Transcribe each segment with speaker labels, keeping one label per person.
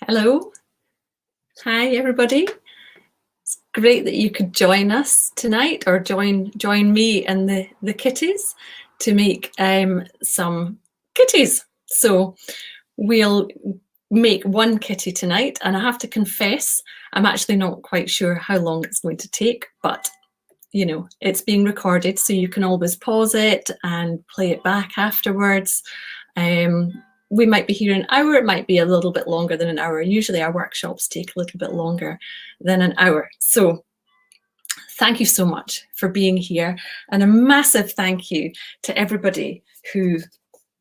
Speaker 1: Hello. Hi, everybody. It's great that you could join us tonight, or join me and the kitties to make some kitties. So we'll make one kitty tonight, and I have to confess, I'm actually not quite sure how long it's going to take, but you know, it's being recorded, so you can always pause it and play it back afterwards. We might be here an hour, it might be a little bit longer than an hour. Usually our workshops take a little bit longer than an hour. So thank you so much for being here, and a massive thank you to everybody who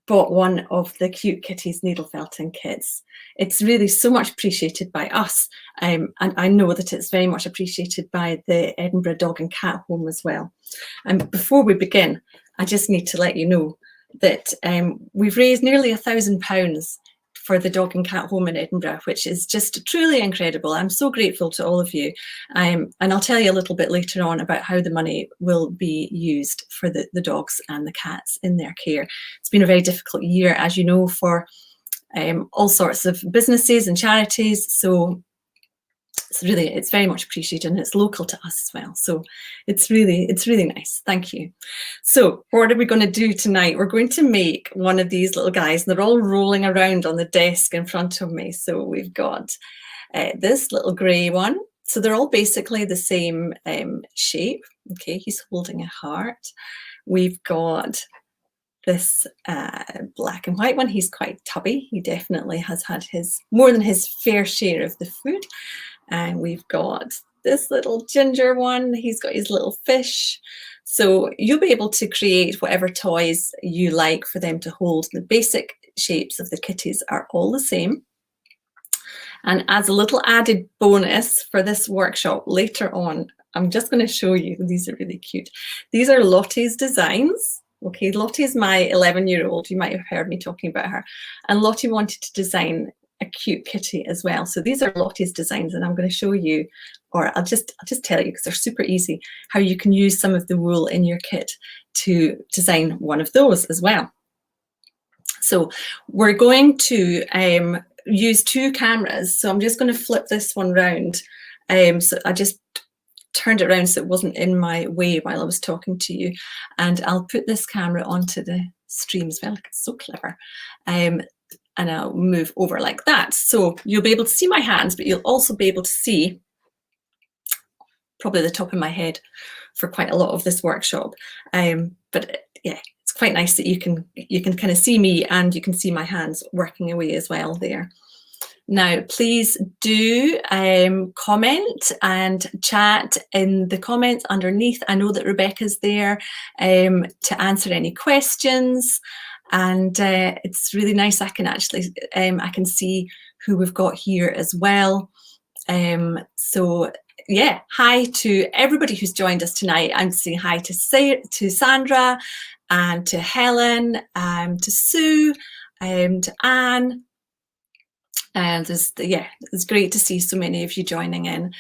Speaker 1: bought one of the Cute Kitties needle felting kits. It's really so much appreciated by us, and I know that it's very much appreciated by the Edinburgh Dog and Cat Home as well. And before we begin, I just need to let you know that we've raised nearly £1,000 for the Dog and Cat Home in Edinburgh, which is just truly incredible. I'm so grateful to all of you. And I'll tell you a little bit later on about how the money will be used for the dogs and the cats in their care. It's been a very difficult year, as you know, for all sorts of businesses and charities. So it's very much appreciated, and it's local to us as well. So it's really nice. Thank you. So what are we going to do tonight? We're going to make one of these little guys, and they're all rolling around on the desk in front of me. So we've got this little grey one. So they're all basically the same shape. Okay, he's holding a heart. We've got this black and white one. He's quite tubby. He definitely has had more than his fair share of the food. And we've got this little ginger one. He's got his little fish. So you'll be able to create whatever toys you like for them to hold. The basic shapes of the kitties are all the same. And as a little added bonus for this workshop later on, I'm just going to show you. These are really cute. These are Lottie's designs. Okay, Lottie's my 11-year-old. You might have heard me talking about her. And Lottie wanted to design a cute kitty as well. So these are Lottie's designs, and I'm going to show you, or I'll just tell you, because they're super easy, how you can use some of the wool in your kit to design one of those as well. So we're going to use two cameras. So I'm just going to flip this one round. So I just turned it around so it wasn't in my way while I was talking to you, and I'll put this camera onto the stream as well. It's so clever. And I'll move over like that. So you'll be able to see my hands, but you'll also be able to see probably the top of my head for quite a lot of this workshop. But yeah, it's quite nice that you can kind of see me, and you can see my hands working away as well there. Now, please do comment and chat in the comments underneath. I know that Rebecca's there to answer any questions. And it's really nice. I can actually I can see who we've got here as well. So yeah, hi to everybody who's joined us tonight. I'm saying hi to Sandra, and to Helen, to Sue, to Anne. And it's great to see so many of you joining in.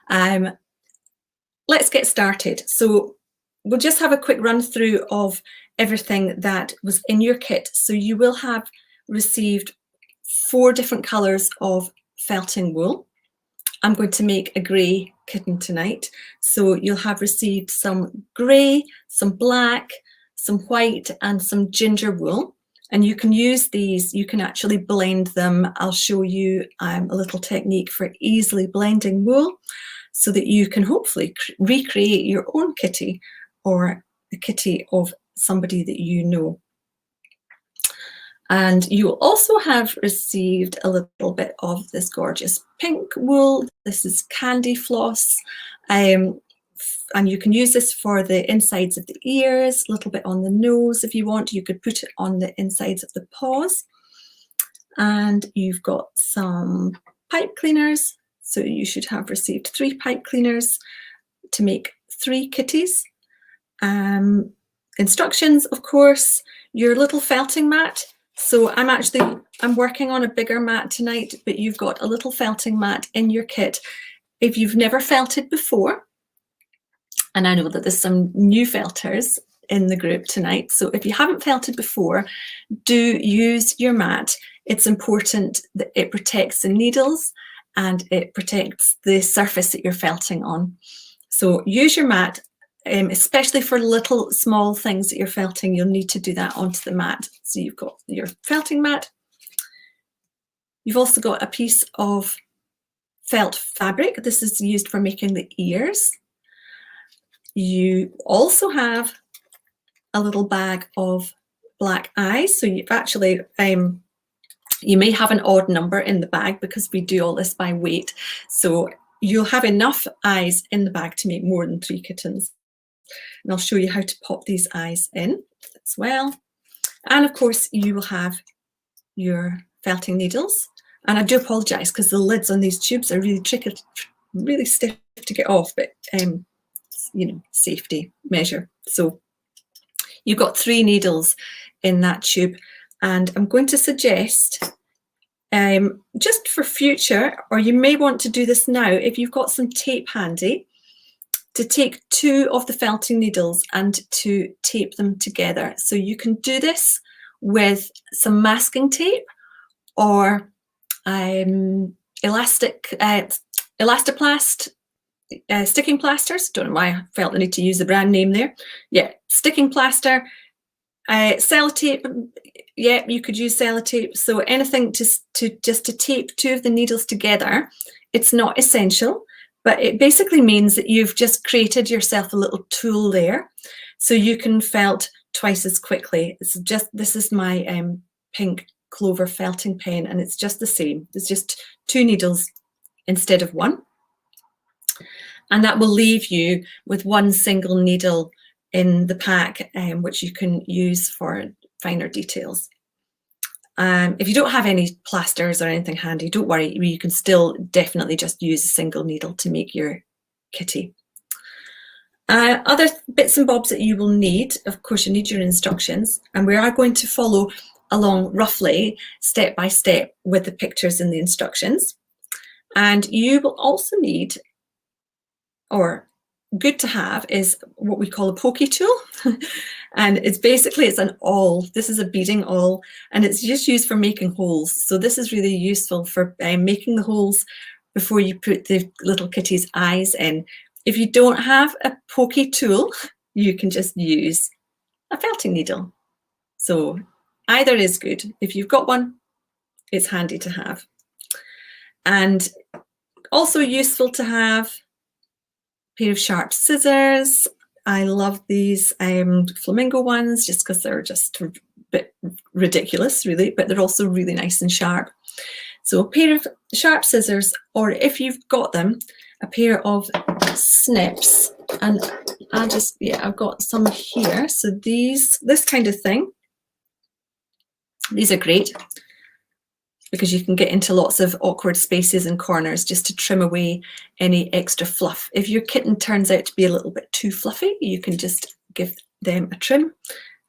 Speaker 1: Let's get started. So we'll just have a quick run through of everything that was in your kit. So you will have received 4 different colours of felting wool. I'm going to make a grey kitten tonight. So you'll have received some grey, some black, some white, and some ginger wool. And you can use these, you can actually blend them. I'll show you a little technique for easily blending wool so that you can hopefully recreate your own kitty, or the kitty of somebody that you know. And you will also have received a little bit of this gorgeous pink wool. This is candy floss, and you can use this for the insides of the ears, a little bit on the nose if you want. You could put it on the insides of the paws. And you've got some pipe cleaners. So you should have received 3 pipe cleaners to make 3 kitties. Instructions, of course, your little felting mat. So I'm working on a bigger mat tonight, but you've got a little felting mat in your kit. If you've never felted before, and I know that there's some new felters in the group tonight, so if you haven't felted before, do use your mat. it's important that it protects the needles and it protects the surface that you're felting on. So use your mat, especially for little small things that you're felting, you'll need to do that onto the mat. So you've got your felting mat. You've also got a piece of felt fabric. This is used for making the ears. You also have a little bag of black eyes. So you've actually, you may have an odd number in the bag because we do all this by weight. So you'll have enough eyes in the bag to make more than 3 kittens. And I'll show you how to pop these eyes in as well. And of course, you will have your felting needles. And I do apologise because the lids on these tubes are really tricky, really stiff to get off, but you know, safety measure. So you've got 3 needles in that tube, and I'm going to suggest just for future, or you may want to do this now, if you've got some tape handy, to take 2 of the felting needles and to tape them together. So you can do this with some masking tape or Elastoplast sticking plasters. Don't know why I felt the need to use the brand name there. Yeah, sticking plaster, sellotape. Yeah, you could use sellotape. So anything to tape 2 of the needles together. It's not essential, but it basically means that you've just created yourself a little tool there, so you can felt twice as quickly. It's just, this is my pink clover felting pen, and it's just the same. It's just 2 needles instead of 1. And that will leave you with 1 single needle in the pack, which you can use for finer details. If you don't have any plasters or anything handy, don't worry, you can still definitely just use a single needle to make your kitty. Other bits and bobs that you will need, of course, you need your instructions, and we are going to follow along roughly step by step with the pictures in the instructions. And you will also need, or good to have, is what we call a pokey tool. And it's basically, it's an awl. This is a beading awl, and it's just used for making holes. So this is really useful for making the holes before you put the little kitty's eyes in. If you don't have a pokey tool, you can just use a felting needle. So either is good. If you've got one, it's handy to have. And also useful to have a pair of sharp scissors. I love these flamingo ones just because they're just a bit ridiculous, really, but they're also really nice and sharp. So a pair of sharp scissors, or if you've got them, a pair of snips. And I'll just, yeah, I've got some here. So this kind of thing, these are great because you can get into lots of awkward spaces and corners just to trim away any extra fluff. If your kitten turns out to be a little bit too fluffy, you can just give them a trim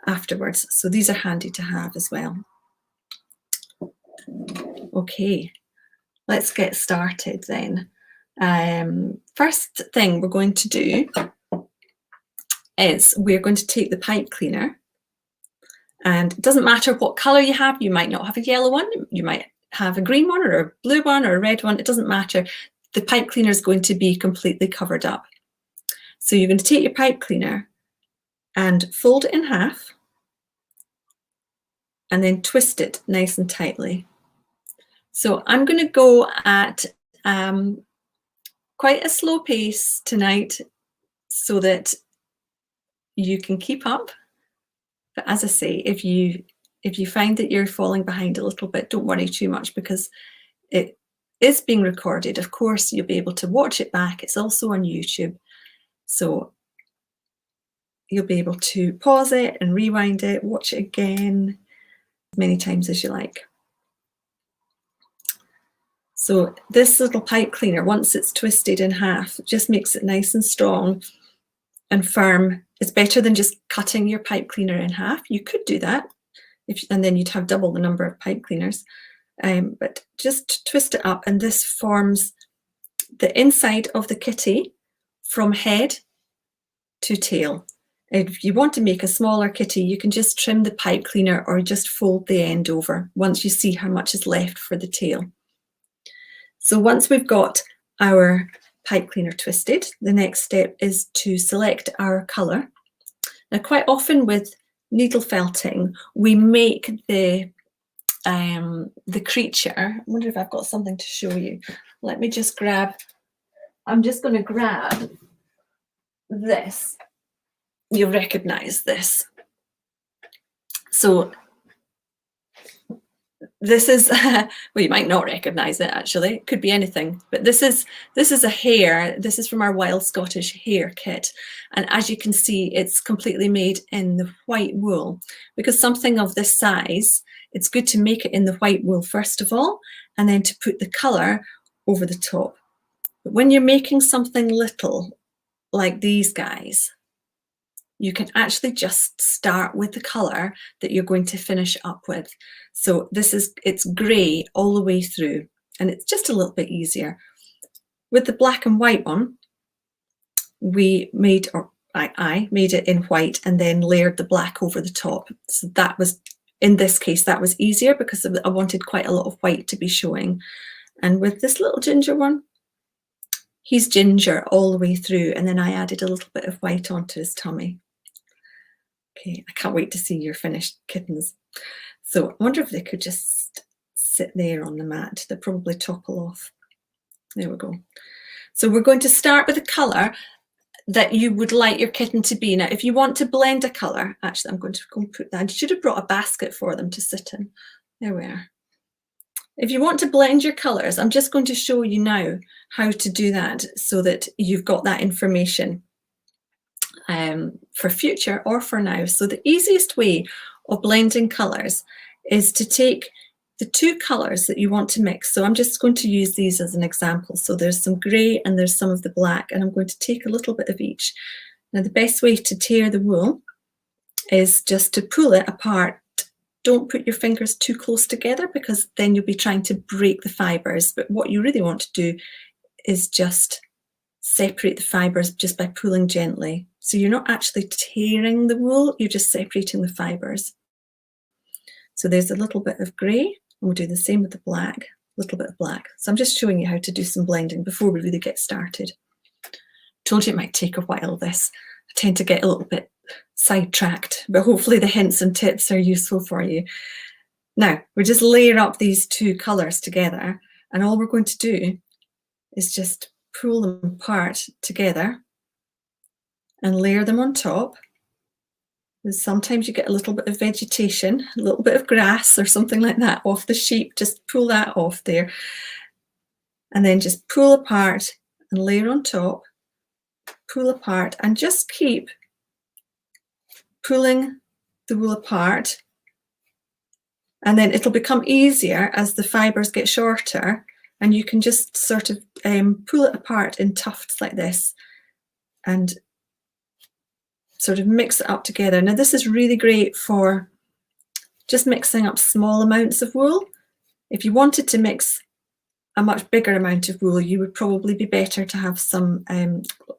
Speaker 1: afterwards. So these are handy to have as well. Okay, let's get started then. First thing we're going to do is we're going to take the pipe cleaner, and it doesn't matter what colour you have. You might not have a yellow one, you might have a green one or a blue one or a red one, it doesn't matter. The pipe cleaner is going to be completely covered up. So you're going to take your pipe cleaner and fold it in half and then twist it nice and tightly. So I'm going to go at quite a slow pace tonight so that you can keep up. But as I say, if you find that you're falling behind a little bit, don't worry too much because it is being recorded. Of course, you'll be able to watch it back. It's also on YouTube. So you'll be able to pause it and rewind it, watch it again as many times as you like. So this little pipe cleaner, once it's twisted in half, just makes it nice and strong and firm. It's better than just cutting your pipe cleaner in half. You could do that, and then you'd have double the number of pipe cleaners. But just twist it up, and this forms the inside of the kitty from head to tail. If you want to make a smaller kitty, you can just trim the pipe cleaner or just fold the end over once you see how much is left for the tail. So once we've got our pipe cleaner twisted, the next step is to select our colour. Now, quite often with needle felting, we make the creature. I wonder if I've got something to show you. Let me just grab, I'm just going to grab this. You'll recognise this. So this is, well, you might not recognise it actually, it could be anything, but this is a hare. This is from our Wild Scottish Hare kit. And as you can see, it's completely made in the white wool. Because something of this size, it's good to make it in the white wool first of all, and then to put the colour over the top. But when you're making something little, like these guys, you can actually just start with the colour that you're going to finish up with. So it's grey all the way through, and it's just a little bit easier. With the black and white one, we made, or I made it in white and then layered the black over the top. So that was, in this case, that was easier because I wanted quite a lot of white to be showing. And with this little ginger one, he's ginger all the way through, and then I added a little bit of white onto his tummy. Okay, I can't wait to see your finished kittens. So I wonder if they could just sit there on the mat. They'll probably topple off. There we go. So we're going to start with a colour that you would like your kitten to be. Now, if you want to blend a colour, actually, I'm going to go and put that. I should have brought a basket for them to sit in. There we are. If you want to blend your colours, I'm just going to show you now how to do that so that you've got that information for future or for now. So the easiest way of blending colours is to take the two colours that you want to mix. So I'm just going to use these as an example. So there's some grey and there's some of the black, and I'm going to take a little bit of each. Now the best way to tear the wool is just to pull it apart. Don't put your fingers too close together because then you'll be trying to break the fibres. But what you really want to do is just separate the fibres just by pulling gently. So you're not actually tearing the wool, you're just separating the fibres. So there's a little bit of grey, and we'll do the same with the black, a little bit of black. So I'm just showing you how to do some blending before we really get started. Told you it might take a while, this. I tend to get a little bit sidetracked, but hopefully the hints and tips are useful for you. Now, we just layer up these two colours together, and all we're going to do is just pull them apart together and layer them on top. And sometimes you get a little bit of vegetation, a little bit of grass or something like that off the sheep. Just pull that off there. And then just pull apart and layer on top, pull apart, and just keep pulling the wool apart. And then it'll become easier as the fibres get shorter, and you can just sort of pull it apart in tufts like this and sort of mix it up together. Now this is really great for just mixing up small amounts of wool. If you wanted to mix a much bigger amount of wool, you would probably be better to have some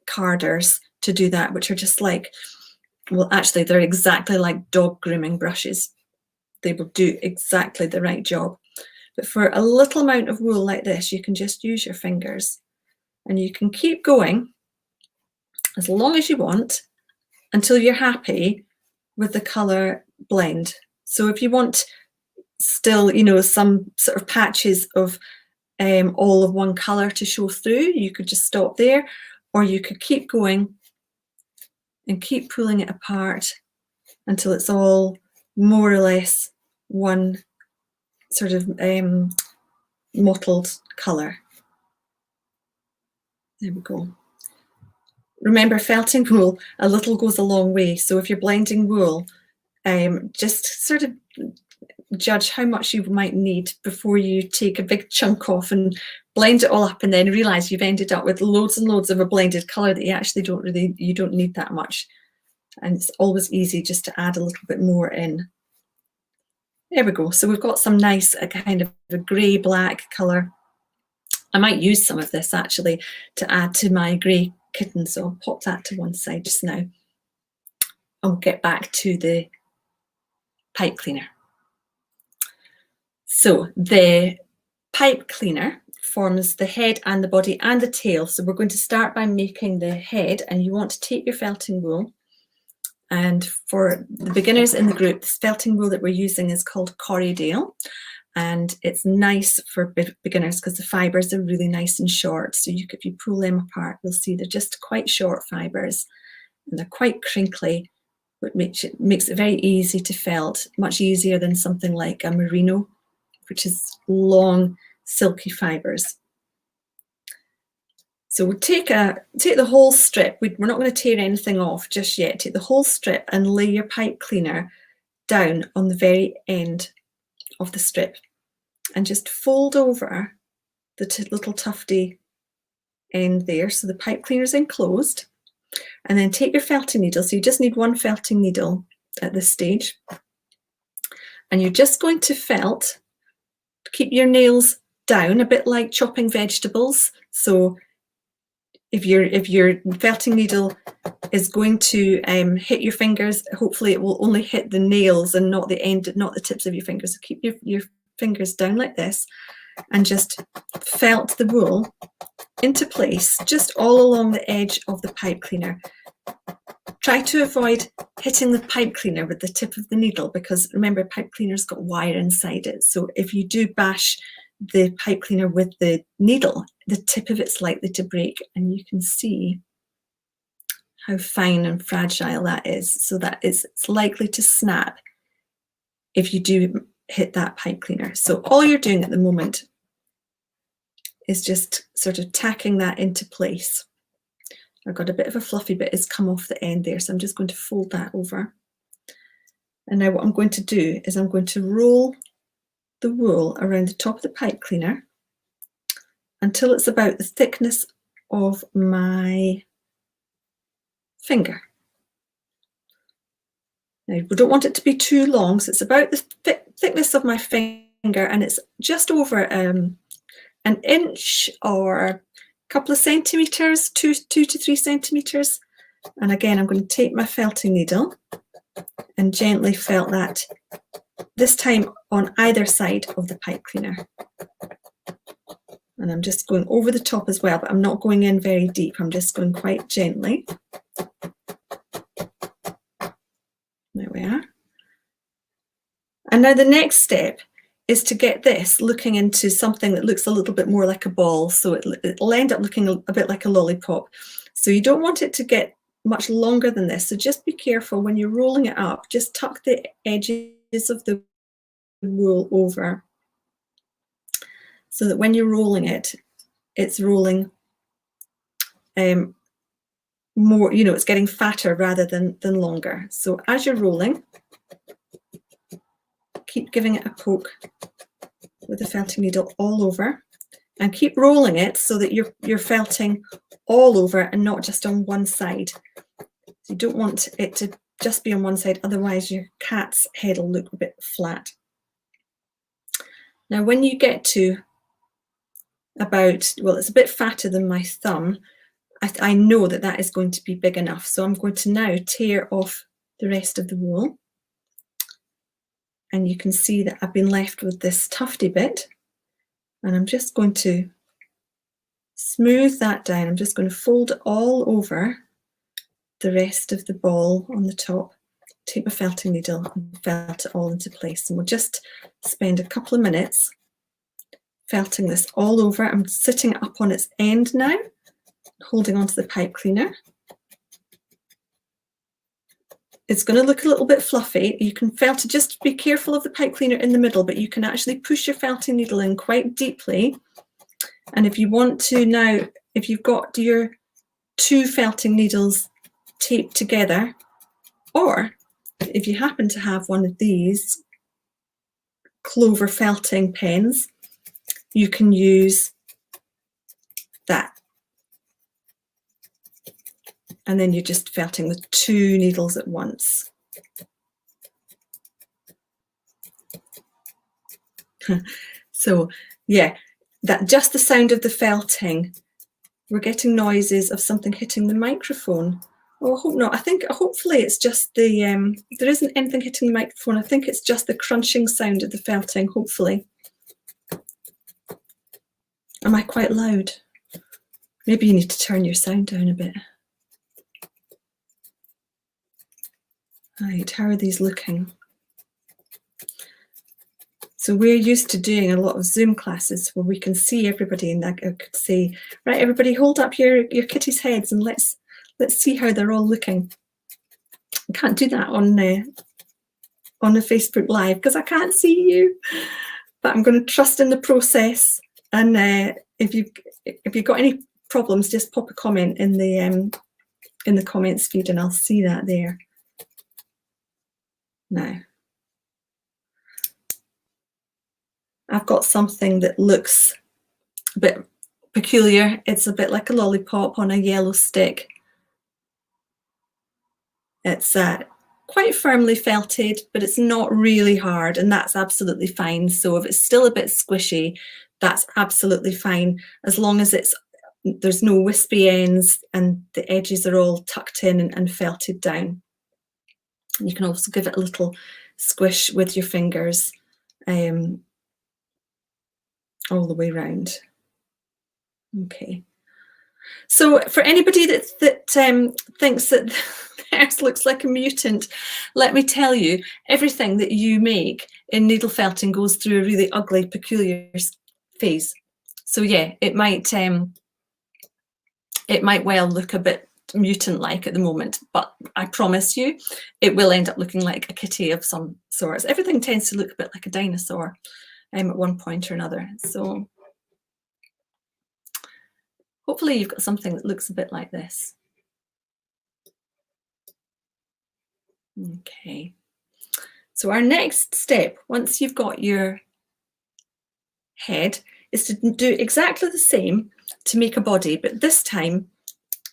Speaker 1: carders to do that, which are just like, well, actually they're exactly like dog grooming brushes. They will do exactly the right job. But for a little amount of wool like this, you can just use your fingers, and you can keep going as long as you want until you're happy with the colour blend. So if you want still, you know, some sort of patches of all of one colour to show through, you could just stop there, or you could keep going and keep pulling it apart until it's all more or less one sort of mottled colour. There we go. Remember, felting wool, a little goes a long way. So if you're blending wool, just sort of judge how much you might need before you take a big chunk off and blend it all up, and then realise you've ended up with loads and loads of a blended colour that you actually you don't need that much. And it's always easy just to add a little bit more in. There we go. So we've got some nice kind of a grey black colour. I might use some of this actually to add to my grey kitten, so I'll pop that to one side just now. I'll get back to the pipe cleaner. So the pipe cleaner forms the head and the body and the tail. So we're going to start by making the head, and you want to take your felting wool. And for the beginners in the group, the felting wool that we're using is called Corriedale, and it's nice for beginners because the fibres are really nice and short. So if you pull them apart, you'll see they're just quite short fibres, and they're quite crinkly, which makes it very easy to felt, much easier than something like a merino, which is long, silky fibres. So we'll take the whole strip. We're not going to tear anything off just yet. Take the whole strip and lay your pipe cleaner down on the very end of the strip, and just fold over the little tufty end there, so the pipe cleaner is enclosed. And then take your felting needle. So you just need one felting needle at this stage, and you're just going to felt. Keep your nails down, a bit like chopping vegetables. So if your felting needle is going to hit your fingers, hopefully it will only hit the nails and not the end, not the tips of your fingers. So keep your fingers down like this, and just felt the wool into place just all along the edge of the pipe cleaner. Try to avoid hitting the pipe cleaner with the tip of the needle, because remember, pipe cleaner's got wire inside it. So if you do bash the pipe cleaner with the needle, the tip of it's likely to break, and you can see how fine and fragile that is. So it's likely to snap if you do hit that pipe cleaner. So all you're doing at the moment is just sort of tacking that into place. I've got a bit of a fluffy bit has come off the end there, so I'm just going to fold that over. And now what I'm going to do is I'm going to roll the wool around the top of the pipe cleaner until it's about the thickness of my finger. Now we don't want it to be too long, so it's about the thickness of my finger, and it's just over an inch or a couple of centimetres, 2 to 3 centimetres. And again, I'm going to take my felting needle and gently felt that, this time on either side of the pipe cleaner. And I'm just going over the top as well, but I'm not going in very deep. I'm just going quite gently. There we are. And now the next step is to get this looking into something that looks a little bit more like a ball. So it'll end up looking a bit like a lollipop. So you don't want it to get much longer than this. So just be careful when you're rolling it up. Just tuck the edges of the wool over, so that when you're rolling it, it's rolling more, it's getting fatter rather than longer. So as you're rolling, keep giving it a poke with the felting needle all over, and keep rolling it so that you're felting all over and not just on one side. You don't want it to just be on one side, otherwise your cat's head will look a bit flat. Now when you get to about, well, it's a bit fatter than my thumb, I know that that is going to be big enough. So I'm going to now tear off the rest of the wool. And you can see that I've been left with this tufty bit. And I'm just going to smooth that down. I'm just going to fold it all over the rest of the ball on the top. Take my felting needle and felt it all into place. And we'll just spend a couple of minutes felting this all over. I'm sitting it up on its end now, holding onto the pipe cleaner. It's going to look a little bit fluffy. You can felt it, just be careful of the pipe cleaner in the middle, but you can actually push your felting needle in quite deeply. And if you want to now, if you've got your 2 felting needles taped together, or if you happen to have one of these clover felting pens, you can use that. And then you're just felting with 2 needles at once. So yeah, that just the sound of the felting, we're getting noises of something hitting the microphone Oh, I hope not. I think hopefully it's just the, there isn't anything hitting the microphone. I think it's just the crunching sound of the felting, hopefully. Am I quite loud? Maybe you need to turn your sound down a bit. Right, how are these looking? So we're used to doing a lot of Zoom classes where we can see everybody, and I could say, right, everybody hold up your kitties' heads and let's see how they're all looking. I can't do that on a Facebook Live because I can't see you, but I'm going to trust in the process. And if you've got any problems, just pop a comment in the comments feed and I'll see that there. Now, I've got something that looks a bit peculiar. It's a bit like a lollipop on a yellow stick. It's quite firmly felted, but it's not really hard, and that's absolutely fine. So if it's still a bit squishy, that's absolutely fine, as long as there's no wispy ends and the edges are all tucked in and felted down. You can also give it a little squish with your fingers all the way around. Okay. So for anybody that thinks that theirs looks like a mutant, let me tell you, everything that you make in needle felting goes through a really ugly, peculiar phase. So yeah, it might well look a bit mutant-like at the moment, but I promise you, it will end up looking like a kitty of some sorts. Everything tends to look a bit like a dinosaur at one point or another. So hopefully you've got something that looks a bit like this. Okay. So our next step, once you've got your head, is to do exactly the same to make a body, but this time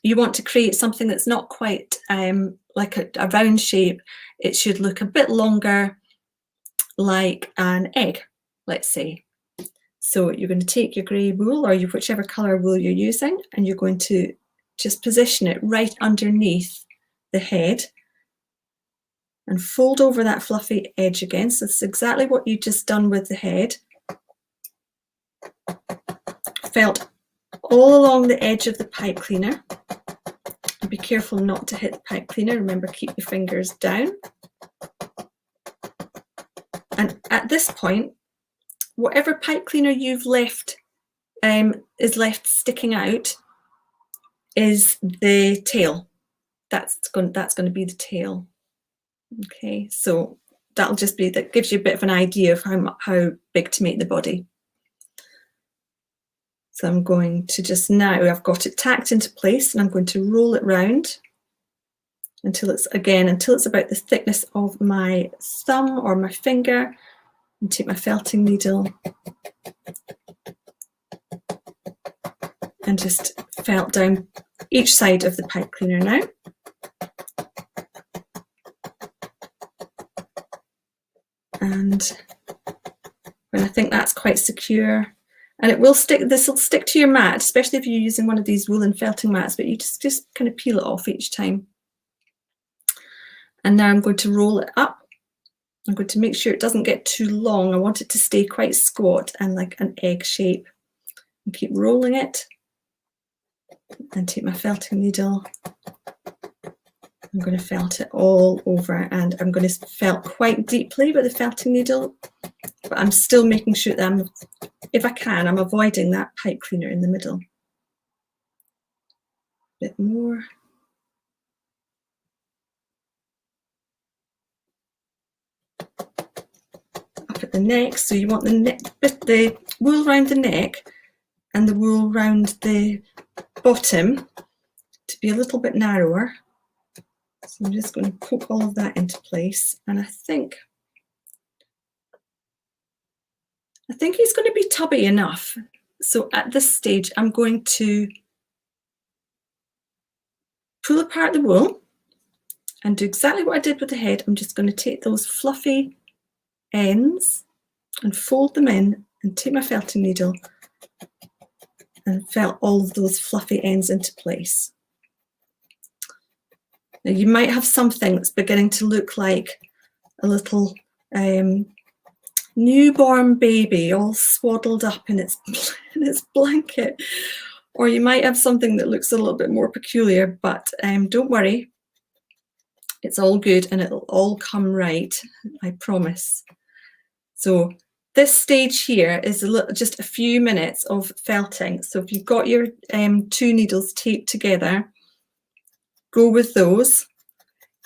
Speaker 1: you want to create something that's not quite like a round shape. It should look a bit longer, like an egg, let's say. So you're going to take your grey wool, or whichever colour wool you're using, and you're going to just position it right underneath the head and fold over that fluffy edge again. So it's exactly what you just done with the head. Felt all along the edge of the pipe cleaner. And be careful not to hit the pipe cleaner. Remember, keep your fingers down. And at this point, whatever pipe cleaner you've left is left sticking out is the tail. That's going to be the tail. Okay, so that'll just be, that gives you a bit of an idea of how big to make the body. So I'm going to just, now I've got it tacked into place, and I'm going to roll it round until it's about the thickness of my thumb or my finger, and take my felting needle and just felt down each side of the pipe cleaner now. And when I think that's quite secure, and it will stick, this will stick to your mat, especially if you're using one of these woolen felting mats, but you just kind of peel it off each time. And now I'm going to roll it up. I'm going to make sure it doesn't get too long. I want it to stay quite squat and like an egg shape. And keep rolling it. And take my felting needle. I'm going to felt it all over, and I'm going to felt quite deeply with the felting needle, but I'm still making sure that if I can, I'm avoiding that pipe cleaner in the middle. A bit more. Up at the neck, so you want the wool around the neck and the wool round the bottom to be a little bit narrower. So I'm just going to poke all of that into place, and I think he's going to be tubby enough. So at this stage, I'm going to pull apart the wool and do exactly what I did with the head. I'm just going to take those fluffy ends and fold them in, and take my felting needle and felt all of those fluffy ends into place. Now you might have something that's beginning to look like a little newborn baby all swaddled up in its blanket, or you might have something that looks a little bit more peculiar, but don't worry, it's all good and it'll all come right, I promise. So this stage here is just a few minutes of felting. So if you've got your 2 needles taped together, go with those.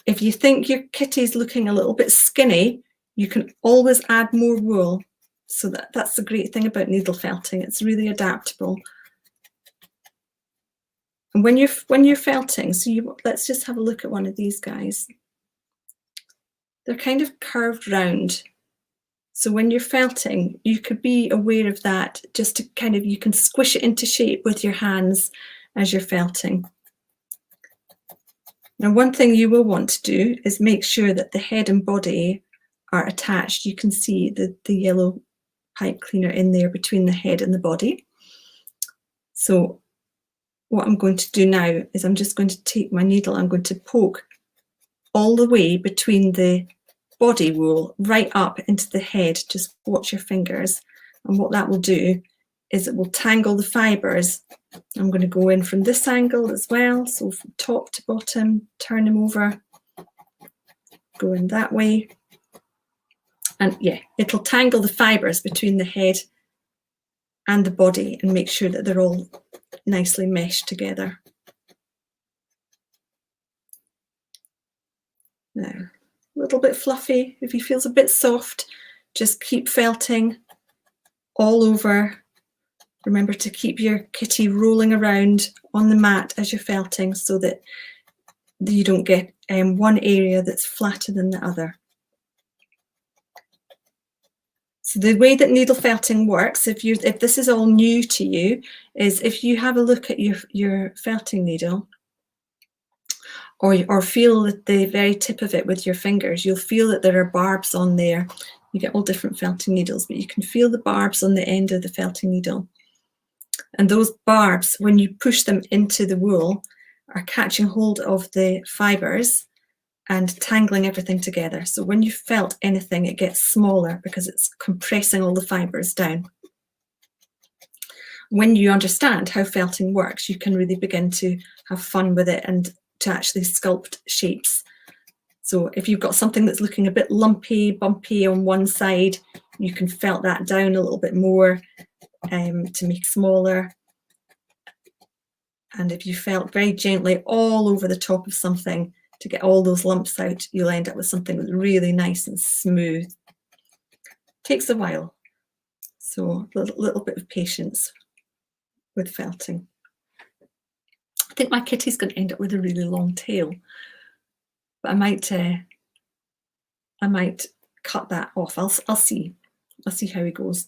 Speaker 1: If you think your kitty's looking a little bit skinny, you can always add more wool. So that's the great thing about needle felting. It's really adaptable. And when you're felting, so let's just have a look at one of these guys. They're kind of curved round. So when you're felting, you could be aware of that, just to kind of, you can squish it into shape with your hands as you're felting. Now, one thing you will want to do is make sure that the head and body are attached. You can see the yellow pipe cleaner in there between the head and the body. So what I'm going to do now is I'm just going to take my needle, I'm going to poke all the way between the body wool right up into the head. Just watch your fingers, and what that will do is it will tangle the fibres. I'm going to go in from this angle as well, so from top to bottom, turn them over, go in that way, and yeah, it'll tangle the fibres between the head and the body and make sure that they're all nicely meshed together. Now, a little bit fluffy. If he feels a bit soft, just keep felting all over. Remember to keep your kitty rolling around on the mat as you're felting so that you don't get one area that's flatter than the other. So the way that needle felting works, if this is all new to you, is if you have a look at your felting needle, or feel at the very tip of it with your fingers, you'll feel that there are barbs on there. You get all different felting needles, but you can feel the barbs on the end of the felting needle. And those barbs, when you push them into the wool, are catching hold of the fibres and tangling everything together. So when you felt anything, it gets smaller because it's compressing all the fibres down. When you understand how felting works, you can really begin to have fun with it and to actually sculpt shapes. So if you've got something that's looking a bit lumpy, bumpy on one side, you can felt that down a little bit more to make it smaller. And if you felt very gently all over the top of something to get all those lumps out, you'll end up with something that's really nice and smooth. Takes a while, so a little bit of patience with felting. I think my kitty's going to end up with a really long tail, but I might cut that off. I'll see how he goes.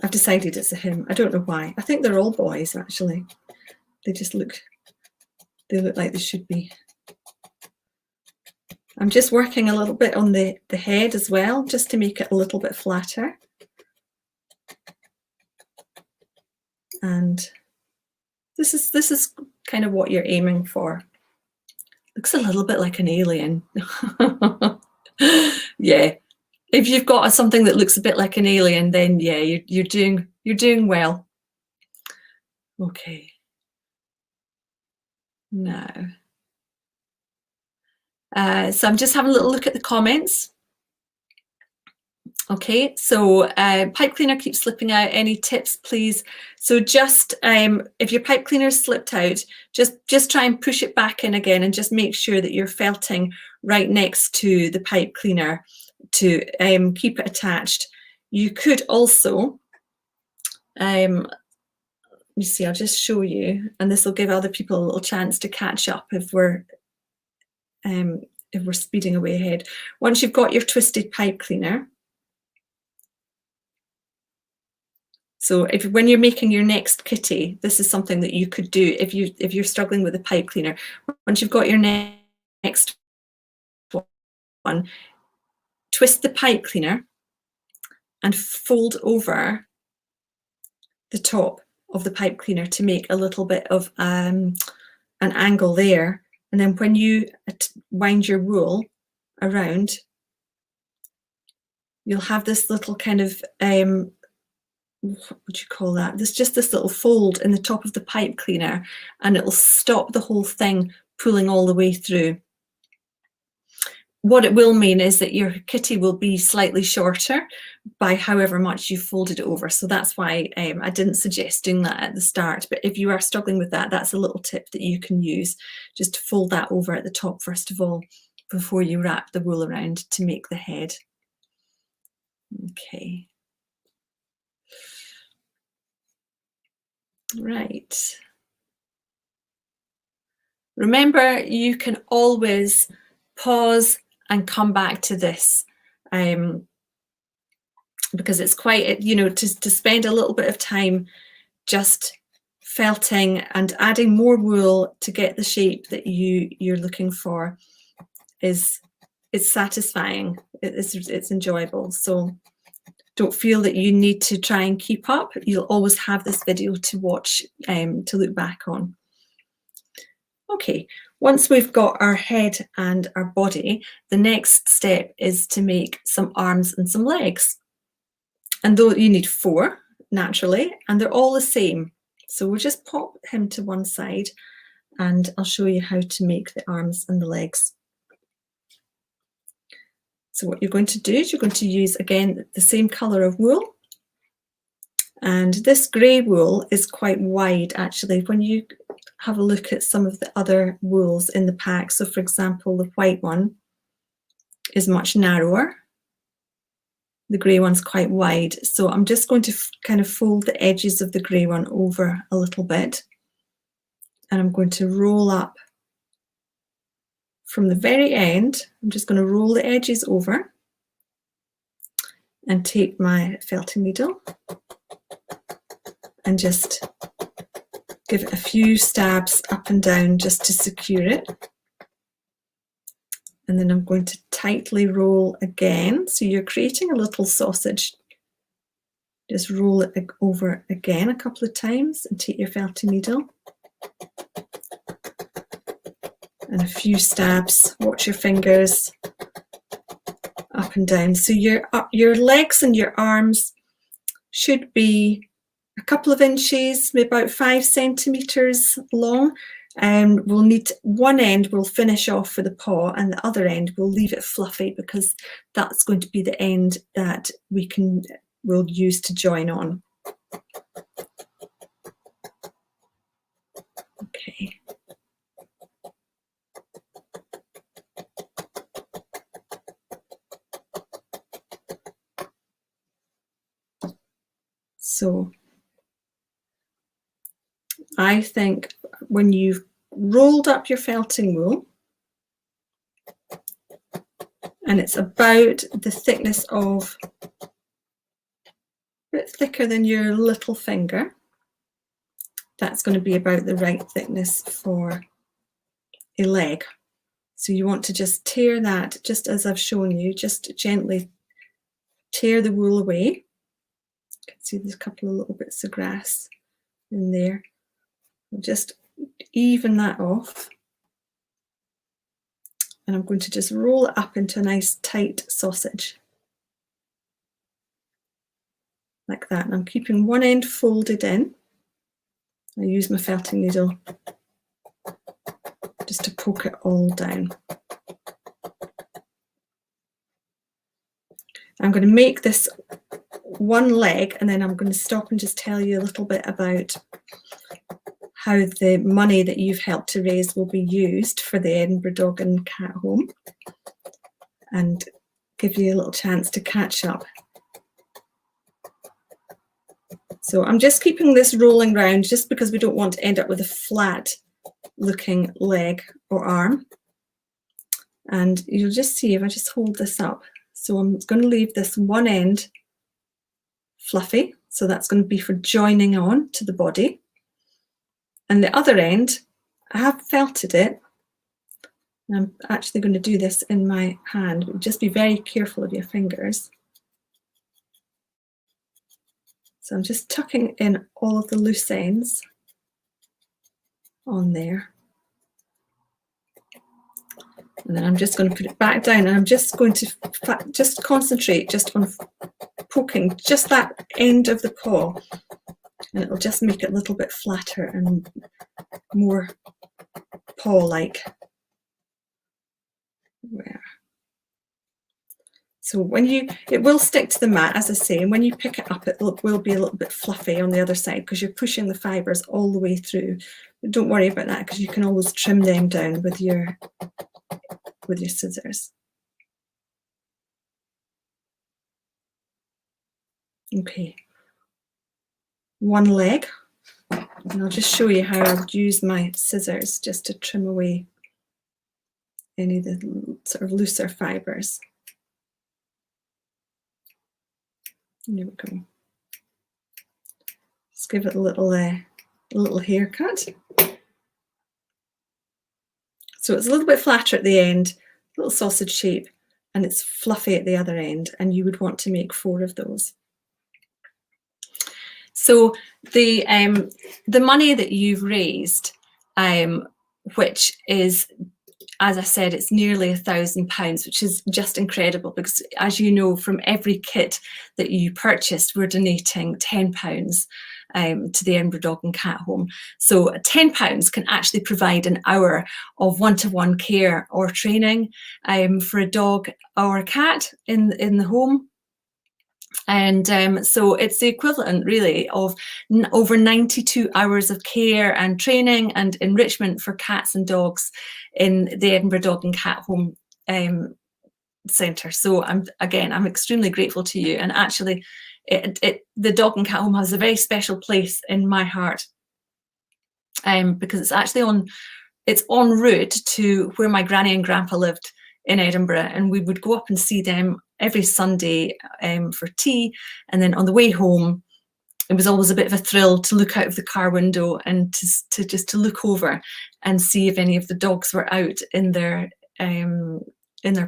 Speaker 1: I've decided it's a him. I don't know why. I think they're all boys actually. They look like they should be. I'm just working a little bit on the head as well, just to make it a little bit flatter. And this is kind of what you're aiming for. Looks a little bit like an alien. Yeah. If you've got something that looks a bit like an alien, then yeah, you're doing well. Okay. Now, so I'm just having a little look at the comments. Okay, so pipe cleaner keeps slipping out. Any tips, please? So just if your pipe cleaner slipped out, just try and push it back in again, and just make sure that you're felting right next to the pipe cleaner to keep it attached. You could also, let me see, I'll just show you, and this will give other people a little chance to catch up if we're speeding away ahead. Once you've got your twisted pipe cleaner, so when you're making your next kitty, this is something that you could do if you're struggling with a pipe cleaner. Once you've got your next one, twist the pipe cleaner and fold over the top of the pipe cleaner to make a little bit of an angle there And then when you wind your wool around, you'll have this little kind of, what would you call that? There's just this little fold in the top of the pipe cleaner, and it'll stop the whole thing pulling all the way through. What it will mean is that your kitty will be slightly shorter by however much you folded it over. So that's why I didn't suggest doing that at the start. But if you are struggling with that, that's a little tip that you can use. Just to fold that over at the top first of all, before you wrap the wool around to make the head. Okay. Right. Remember, you can always pause and come back to this, because it's quite, you know, to spend a little bit of time just felting and adding more wool to get the shape that you're looking for it's satisfying. It's enjoyable. So don't feel that you need to try and keep up. You'll always have this video to watch, to look back on. Okay, once we've got our head and our body, the next step is to make some arms and some legs. And though you need 4 naturally, and they're all the same. So we'll just pop him to one side and I'll show you how to make the arms and the legs. So what you're going to do is you're going to use, again, the same colour of wool. And this grey wool is quite wide, actually, when you have a look at some of the other wools in the pack. So, for example, the white one is much narrower. The grey one's quite wide. So I'm just going to kind of fold the edges of the grey one over a little bit. And I'm going to roll up from the very end. I'm just going to roll the edges over and take my felting needle and just give it a few stabs up and down just to secure it. And then I'm going to tightly roll again. So you're creating a little sausage. Just roll it over again a couple of times and take your felting needle. And a few stabs, watch your fingers, up and down. So your legs and your arms should be a couple of inches, maybe about 5 centimetres long. We'll need one end, we'll finish off for the paw, and the other end we'll leave it fluffy because that's going to be the end that we'll use to join on. Okay. So I think when you've rolled up your felting wool and it's about the thickness of, a bit thicker than your little finger, that's going to be about the right thickness for a leg. So you want to just tear that, just as I've shown you, just gently tear the wool away. You can see there's a couple of little bits of grass in there. Just even that off. And I'm going to just roll it up into a nice tight sausage. Like that. And I'm keeping one end folded in. I use my felting needle just to poke it all down. I'm going to make this one leg, and then I'm going to stop and just tell you a little bit about how the money that you've helped to raise will be used for the Edinburgh Dog and Cat Home, and give you a little chance to catch up. So I'm just keeping this rolling round just because we don't want to end up with a flat looking leg or arm. And you'll just see if I just hold this up. So I'm going to leave this one end fluffy. So that's going to be for joining on to the body. And the other end, I have felted it. And I'm actually going to do this in my hand. Just be very careful of your fingers. So I'm just tucking in all of the loose ends on there. And then I'm just going to put it back down, and I'm just going to just concentrate just on poking just that end of the paw, and it'll just make it a little bit flatter and more paw-like. So when it will stick to the mat, as I say, and when you pick it up, it will be a little bit fluffy on the other side because you're pushing the fibres all the way through. But don't worry about that because you can always trim them down with your scissors. Okay, one leg, and I'll just show you how I would use my scissors just to trim away any of the sort of looser fibres. There we go. Just give it a little haircut. So it's a little bit flatter at the end, little sausage shape, and it's fluffy at the other end, and you would want to make 4 of those. So the money that you've raised, which is, as I said, it's nearly £1,000, which is just incredible because, as you know, from every kit that you purchased, we're donating £10 to the Edinburgh Dog and Cat Home. So £10 can actually provide an hour of one-to-one care or training for a dog or a cat in the home. And so it's the equivalent really of over 92 hours of care and training and enrichment for cats and dogs in the Edinburgh Dog and Cat Home Centre. So I'm extremely grateful to you, and actually the Dog and Cat Home has a very special place in my heart because it's actually it's en route to where my granny and grandpa lived in Edinburgh, and we would go up and see them every Sunday for tea. And then on the way home, it was always a bit of a thrill to look out of the car window and to look over and see if any of the dogs were out in their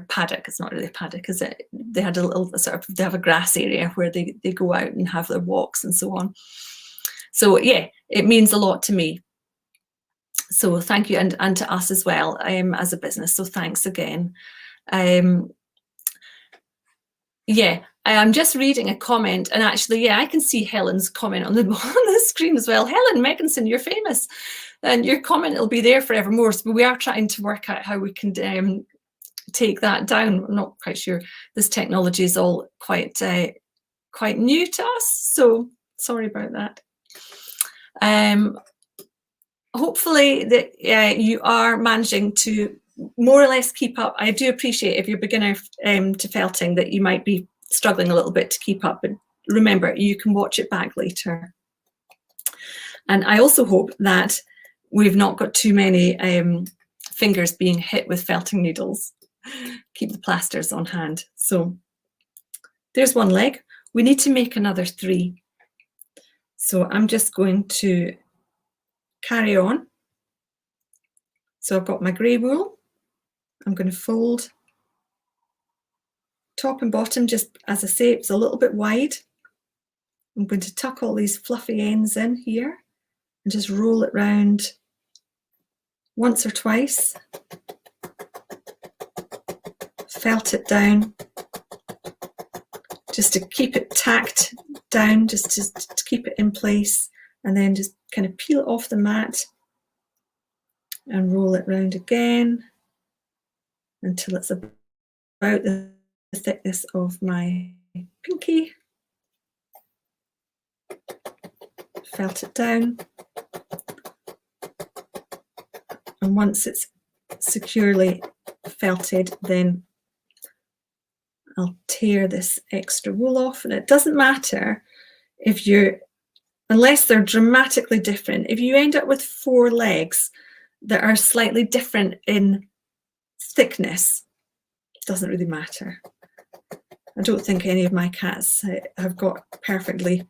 Speaker 1: paddock. It's not really a paddock, is it? They had a little they have a grass area where they go out and have their walks and so on. So yeah, it means a lot to me. So thank you, and to us as well as a business. So thanks again. Yeah, I'm just reading a comment, and actually, yeah, I can see Helen's comment on the screen as well. Helen Megginson, you're famous, and your comment will be there forevermore. So we are trying to work out how we can take that down. I'm not quite sure. This technology is all quite new to us, so sorry about that. Hopefully that you are managing to more or less keep up. I do appreciate if you're beginner to felting that you might be struggling a little bit to keep up, but remember, you can watch it back later. And I also hope that we've not got too many fingers being hit with felting needles. Keep the plasters on hand. So there's one leg. We need to make another 3. So I'm just going to carry on. So I've got my grey wool. I'm going to fold top and bottom, just as I say, it's a little bit wide. I'm going to tuck all these fluffy ends in here and just roll it round once or twice. Felt it down just to keep it tacked down, just to keep it in place, and then just kind of peel it off the mat and roll it round again until it's about the thickness of my pinky. Felt it down, and once it's securely felted, then I'll tear this extra wool off. And it doesn't matter if unless they're dramatically different. If you end up with 4 legs that are slightly different in thickness, it doesn't really matter. I don't think any of my cats have got perfectly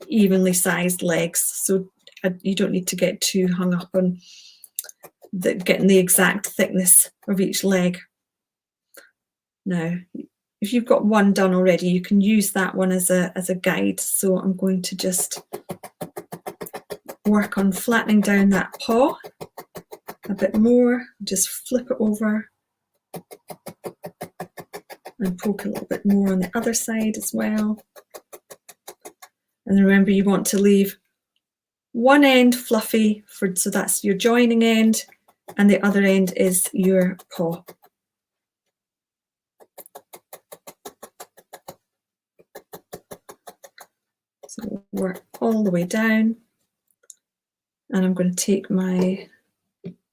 Speaker 1: evenly sized legs, so you don't need to get too hung up on getting the exact thickness of each leg. Now, if you've got one done already, you can use that one as a guide. So I'm going to just work on flattening down that paw a bit more. Just flip it over and poke a little bit more on the other side as well. And remember, you want to leave one end fluffy so that's your joining end, and the other end is your paw. So work all the way down, and I'm going to take my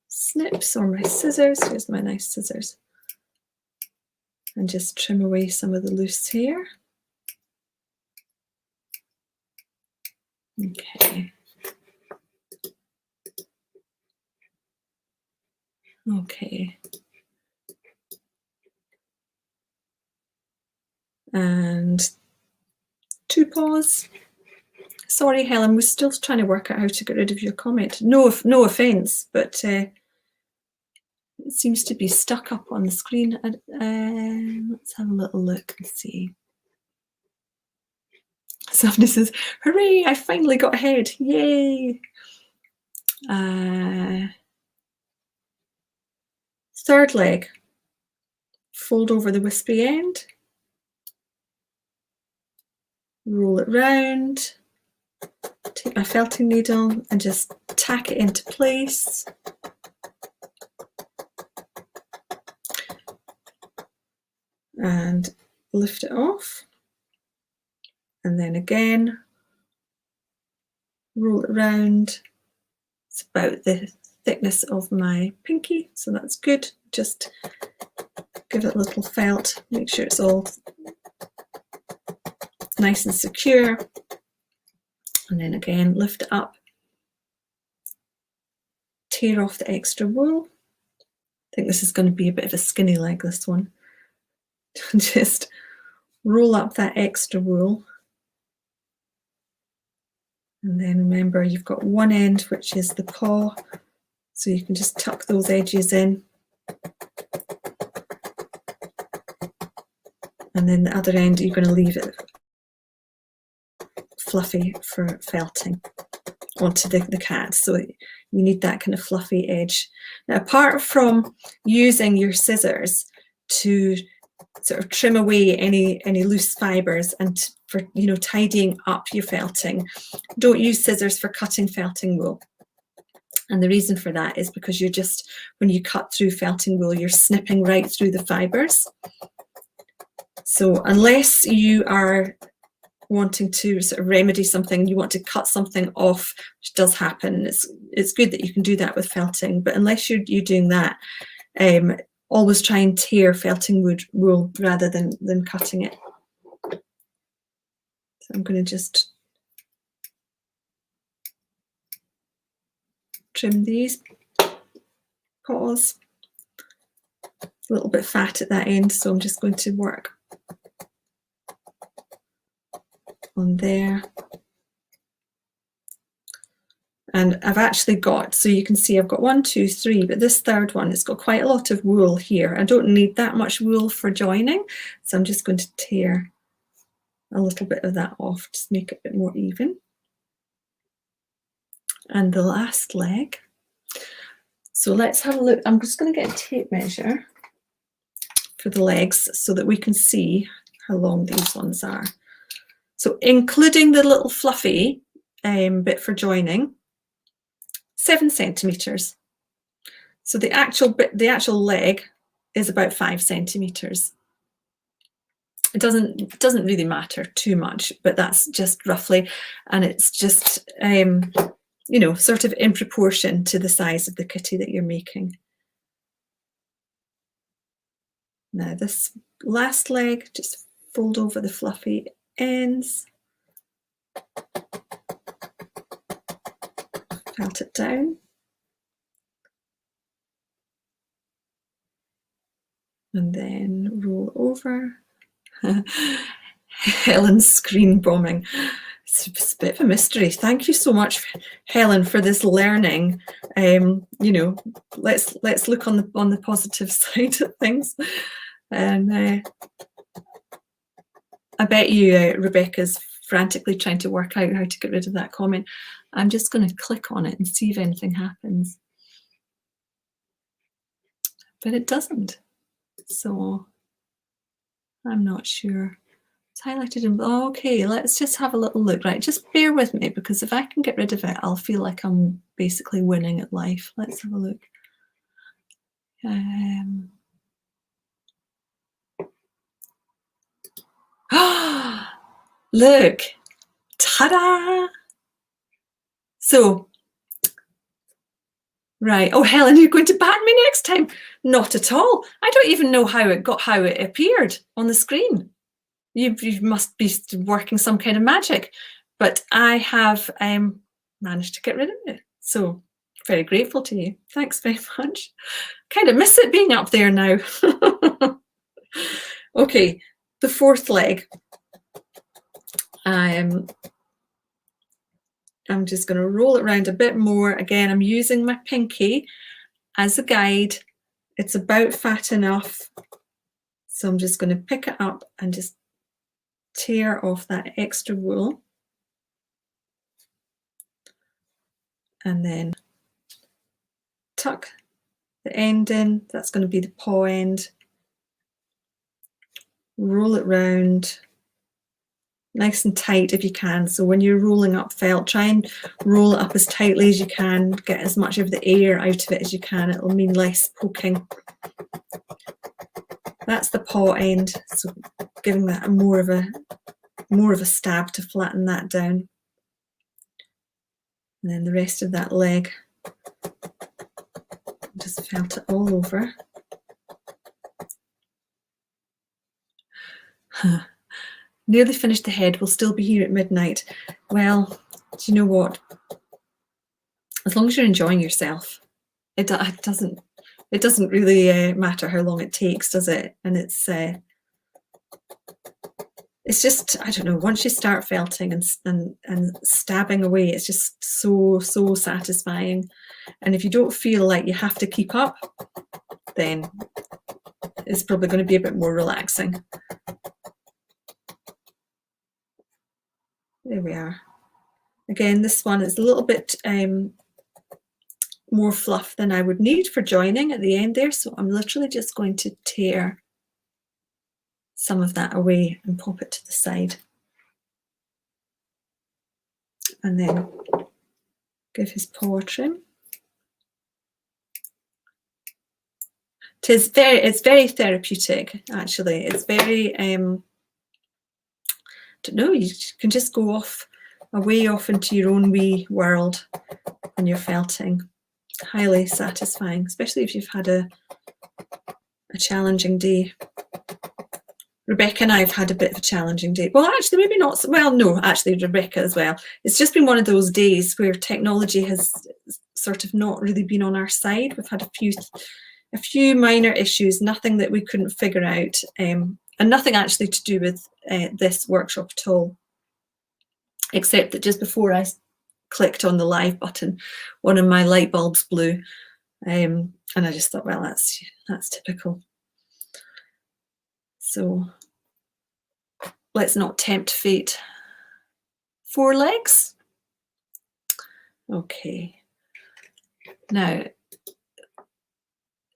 Speaker 1: snips or my scissors. Here's my nice scissors, and just trim away some of the loose hair. Okay. Okay. And 2 paws. Sorry, Helen, we're still trying to work out how to get rid of your comment. No offence, but it seems to be stuck up on the screen. Let's have a little look and see. Somebody says, hooray, I finally got ahead. Yay. Third leg. Fold over the wispy end. Roll it round. Take my felting needle and just tack it into place. And lift it off. And then again, roll it round. It's about the thickness of my pinky, so that's good. Just give it a little felt, make sure it's all nice and secure. And then again, lift it up, tear off the extra wool. I think this is going to be a bit of a skinny leg, this one. Just roll up that extra wool. And then remember, you've got one end, which is the paw, so you can just tuck those edges in. And then the other end, you're going to leave it fluffy for felting onto the cat. So you need that kind of fluffy edge. Now, apart from using your scissors to sort of trim away any loose fibers and for tidying up your felting, don't use scissors for cutting felting wool. And the reason for that is because you're just, when you cut through felting wool, you're snipping right through the fibers. So unless you are wanting to sort of remedy something, you want to cut something off, which does happen, it's good that you can do that with felting, but unless you're doing that, always try and tear felting wool rather than cutting it. So I'm going to just trim these paws. A little bit fat at that end, so I'm just going to work on there. And I've actually got, so you can see I've got 1, 2, 3, but this third one, it's got quite a lot of wool here. I don't need that much wool for joining, so I'm just going to tear a little bit of that off, just make it a bit more even. And the last leg. So let's have a look. I'm just going to get a tape measure for the legs so that we can see how long these ones are. So including the little fluffy bit for joining, 7 centimeters. So the actual leg is about 5 centimeters. It doesn't really matter too much, but that's just roughly, and it's just sort of in proportion to the size of the kitty that you're making. Now this last leg, just fold over the fluffy ends, felt it down, and then roll over. Helen's screen bombing. It's a bit of a mystery. Thank you so much, Helen, for this learning. Let's look on the positive side of things. And I bet you Rebecca's frantically trying to work out how to get rid of that comment. I'm just going to click on it and see if anything happens. But it doesn't. So I'm not sure. It's highlighted in, okay, let's just have a little look. Right, just bear with me, because if I can get rid of it, I'll feel like I'm basically winning at life. Let's have a look. Look, ta-da! So, right. Oh, Helen, you're going to ban me next time? Not at all. I don't even know how it appeared on the screen. You must be working some kind of magic, but I have managed to get rid of it. So very grateful to you. Thanks very much. Kind of miss it being up there now. Okay, the fourth leg. I'm just going to roll it around a bit more. Again, I'm using my pinky as a guide. It's about fat enough. So I'm just going to pick it up and just tear off that extra wool. And then tuck the end in. That's going to be the paw end. Roll it round nice and tight if you can. So when you're rolling up felt, try and roll it up as tightly as you can, get as much of the air out of it as you can. It'll mean less poking. That's the paw end, so giving that more of a stab to flatten that down. And then the rest of that leg, just felt it all over. Nearly finished the head. We'll still be here at midnight. Well, do you know what? As long as you're enjoying yourself, it doesn't really matter how long it takes, does it? And it's just, I don't know, once you start felting and stabbing away, it's just so satisfying. And if you don't feel like you have to keep up, then it's probably going to be a bit more relaxing. There we are. Again, this one is a little bit more fluff than I would need for joining at the end there, so I'm literally just going to tear some of that away and pop it to the side, and then give his paw a trim. It's very therapeutic, actually. It's very I don't know, you can just go off away off into your own wee world when you're felting. Highly satisfying, especially if you've had a challenging day. Rebecca and I have had a bit of a challenging day. Well, actually, maybe not. Well, no, actually, Rebecca as well. It's just been one of those days where technology has sort of not really been on our side. We've had a few minor issues, nothing that we couldn't figure out, and nothing actually to do with this workshop at all, except that just before I clicked on the live button, one of my light bulbs blew, and I just thought, well, that's typical. So let's not tempt fate. 4 legs. Okay. Now,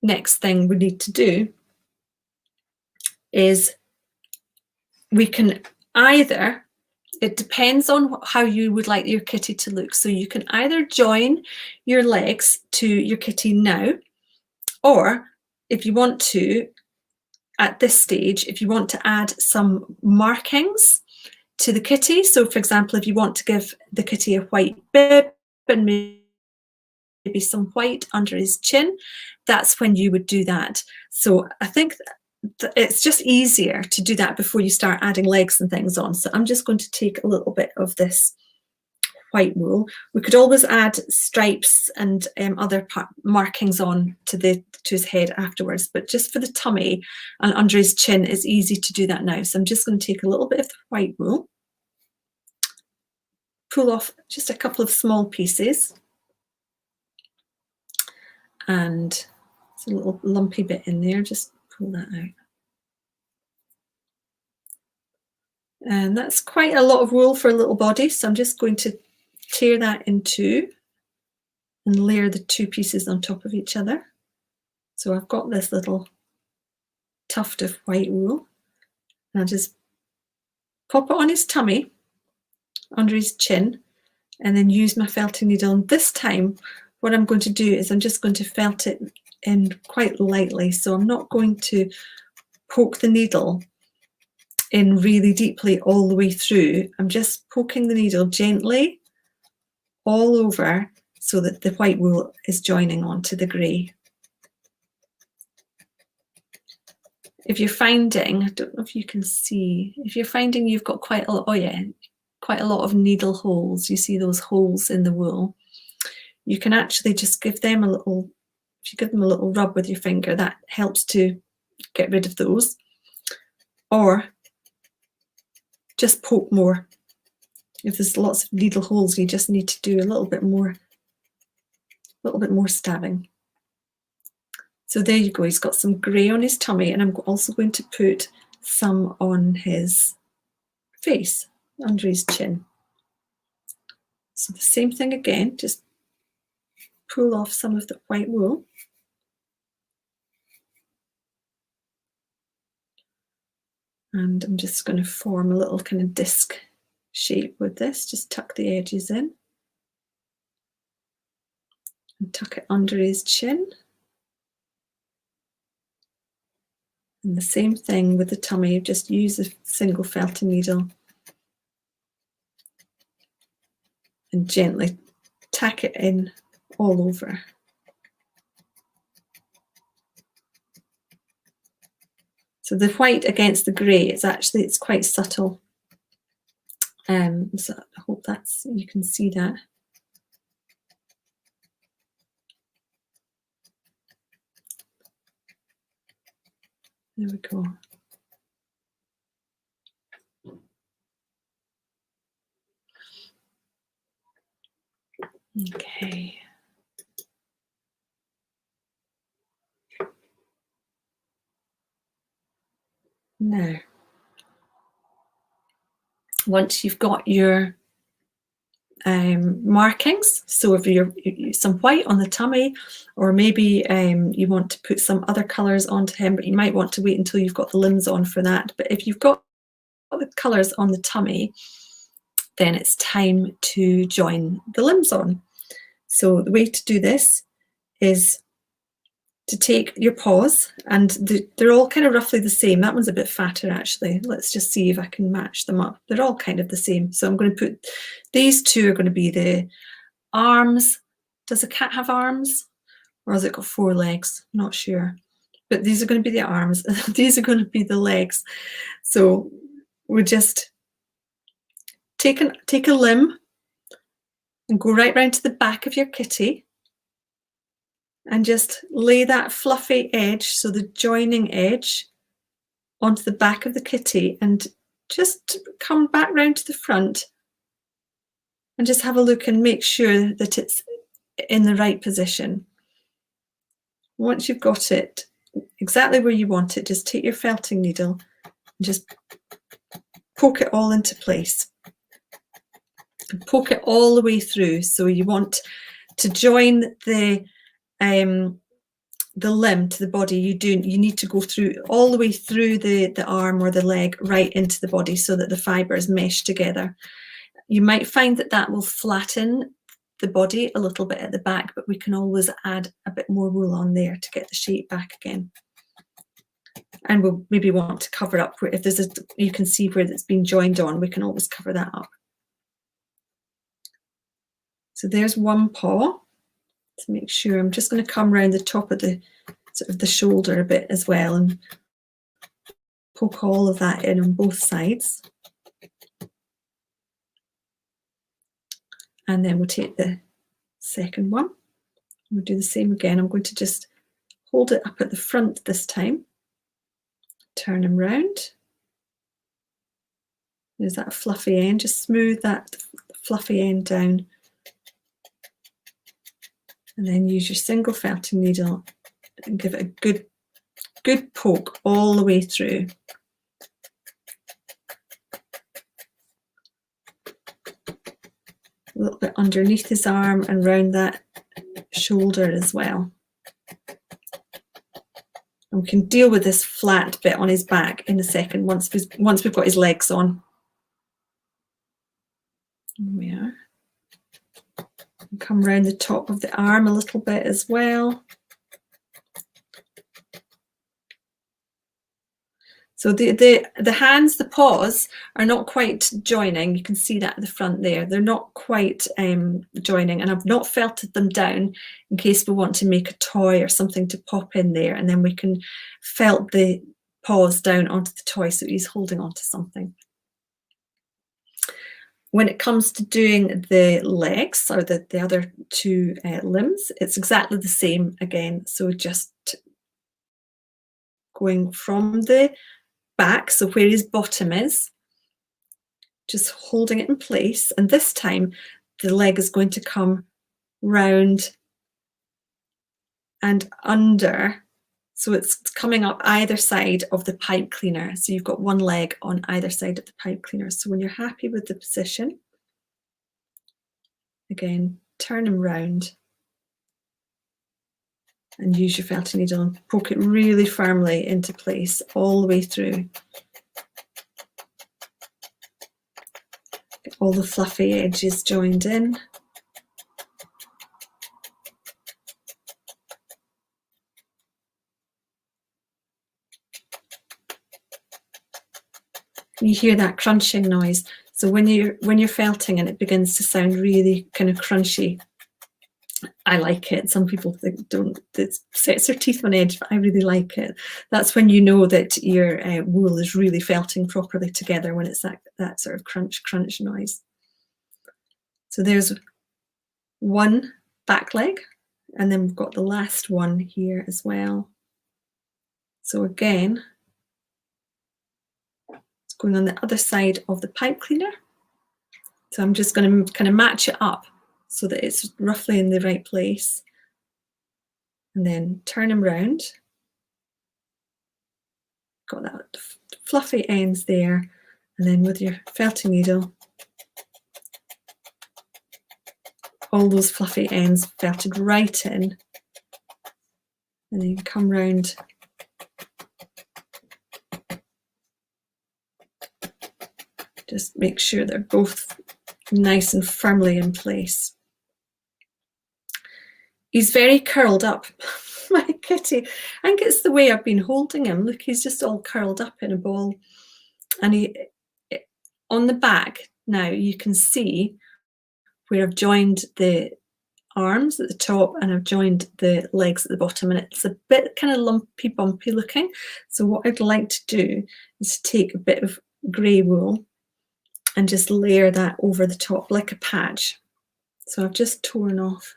Speaker 1: next thing we need to do is we can either, it depends on how you would like your kitty to look. So you can either join your legs to your kitty now, or if you want to, at this stage, if you want to add some markings to the kitty. So for example, if you want to give the kitty a white bib and maybe some white under his chin, that's when you would do that. So I think it's just easier to do that before you start adding legs and things on. So I'm just going to take a little bit of this white wool. We could always add stripes and other markings on to his head afterwards, but just for the tummy and under his chin, it's easy to do that now. So I'm just going to take a little bit of the white wool, pull off just a couple of small pieces, and it's a little lumpy bit in there, just pull that out. And that's quite a lot of wool for a little body, so I'm just going to tear that in two and layer the 2 pieces on top of each other. So I've got this little tuft of white wool, And I'll just pop it on his tummy, under his chin, and then use my felting needle. And this time, what I'm going to do is I'm just going to felt it in quite lightly. So I'm not going to poke the needle in really deeply all the way through. I'm just poking the needle gently all over so that the white wool is joining onto the grey. If you're finding, I don't know if you can see, if you're finding you've got quite a lot, oh yeah, quite a lot of needle holes, you see those holes in the wool, you can actually just give them a little, if you give them a little rub with your finger, that helps to get rid of those. Or just poke more. If there's lots of needle holes, you just need to do a little bit more stabbing. So there you go, he's got some grey on his tummy, and I'm also going to put some on his face, under his chin. So the same thing again, just pull off some of the white wool. And I'm just going to form a little kind of disc shape with this, just tuck the edges in. And tuck it under his chin. And the same thing with the tummy, just use a single felting needle and gently tack it in all over. So the white against the grey, it's quite subtle. So I hope you can see that. There we go. Okay. Now, once you've got your markings, so if you're some white on the tummy, or maybe you want to put some other colours onto him, but you might want to wait until you've got the limbs on for that. But if you've got the colours on the tummy, then it's time to join the limbs on. So the way to do this is to take your paws, and they're all kind of roughly the same. That one's a bit fatter actually. Let's just see if I can match them up. They're all kind of the same. So I'm going to put, these two are going to be the arms. Does a cat have arms? Or has it got 4 legs? Not sure. But these are going to be the arms. These are going to be the legs. So we just take a limb and go right round to the back of your kitty. And just lay that fluffy edge, so the joining edge, onto the back of the kitty, and just come back round to the front and just have a look and make sure that it's in the right position. Once you've got it exactly where you want it, just take your felting needle and just poke it all into place. And poke it all the way through. So you want to join the limb to the body. You need to go through all the way through the arm or the leg right into the body, so that the fibres mesh together. You might find that will flatten the body a little bit at the back, but we can always add a bit more wool on there to get the shape back again. And we'll maybe want to cover up where, if there's you can see where it's been joined on, we can always cover that up. So there's one paw. To make sure, I'm just going to come around the top of the sort of the shoulder a bit as well, and poke all of that in on both sides. And then we'll take the second one. We'll do the same again. I'm going to just hold it up at the front this time. Turn him round. There's that fluffy end. Just smooth that fluffy end down. And then use your single felting needle and give it a good poke all the way through. A little bit underneath his arm and round that shoulder as well. And we can deal with this flat bit on his back in a second once we've got his legs on. There we are. And come around the top of the arm a little bit as well. So the hands, the paws are not quite joining. You can see that at the front there. They're not quite joining, and I've not felted them down in case we want to make a toy or something to pop in there, and then we can felt the paws down onto the toy so he's holding onto something. When it comes to doing the legs or the other two limbs, it's exactly the same again. So just going from the back, so where his bottom is, just holding it in place, and this time the leg is going to come round and under, so it's coming up either side of the pipe cleaner. So you've got one leg on either side of the pipe cleaner. So when you're happy with the position, again, turn him round and use your felting needle and poke it really firmly into place all the way through. Get all the fluffy edges joined in. You hear that crunching noise. So when you're felting and it begins to sound really kind of crunchy, I like it. Some people think it sets their teeth on edge, but I really like it. That's when you know that your wool is really felting properly together, when it's that sort of crunch noise. So there's one back leg, and then we've got the last one here as well. So again, it's going on the other side of the pipe cleaner. So I'm just going to kind of match it up so that it's roughly in the right place, and then turn him round. Got that fluffy ends there, and then with your felting needle, all those fluffy ends felted right in, and then you come round just make sure they're both nice and firmly in place. He's very curled up, my kitty. I think it's the way I've been holding him. Look, he's just all curled up in a ball. And on the back now, you can see where I've joined the arms at the top and I've joined the legs at the bottom, and it's a bit kind of lumpy, bumpy looking. So what I'd like to do is take a bit of grey wool and just layer that over the top like a patch. So I've just torn off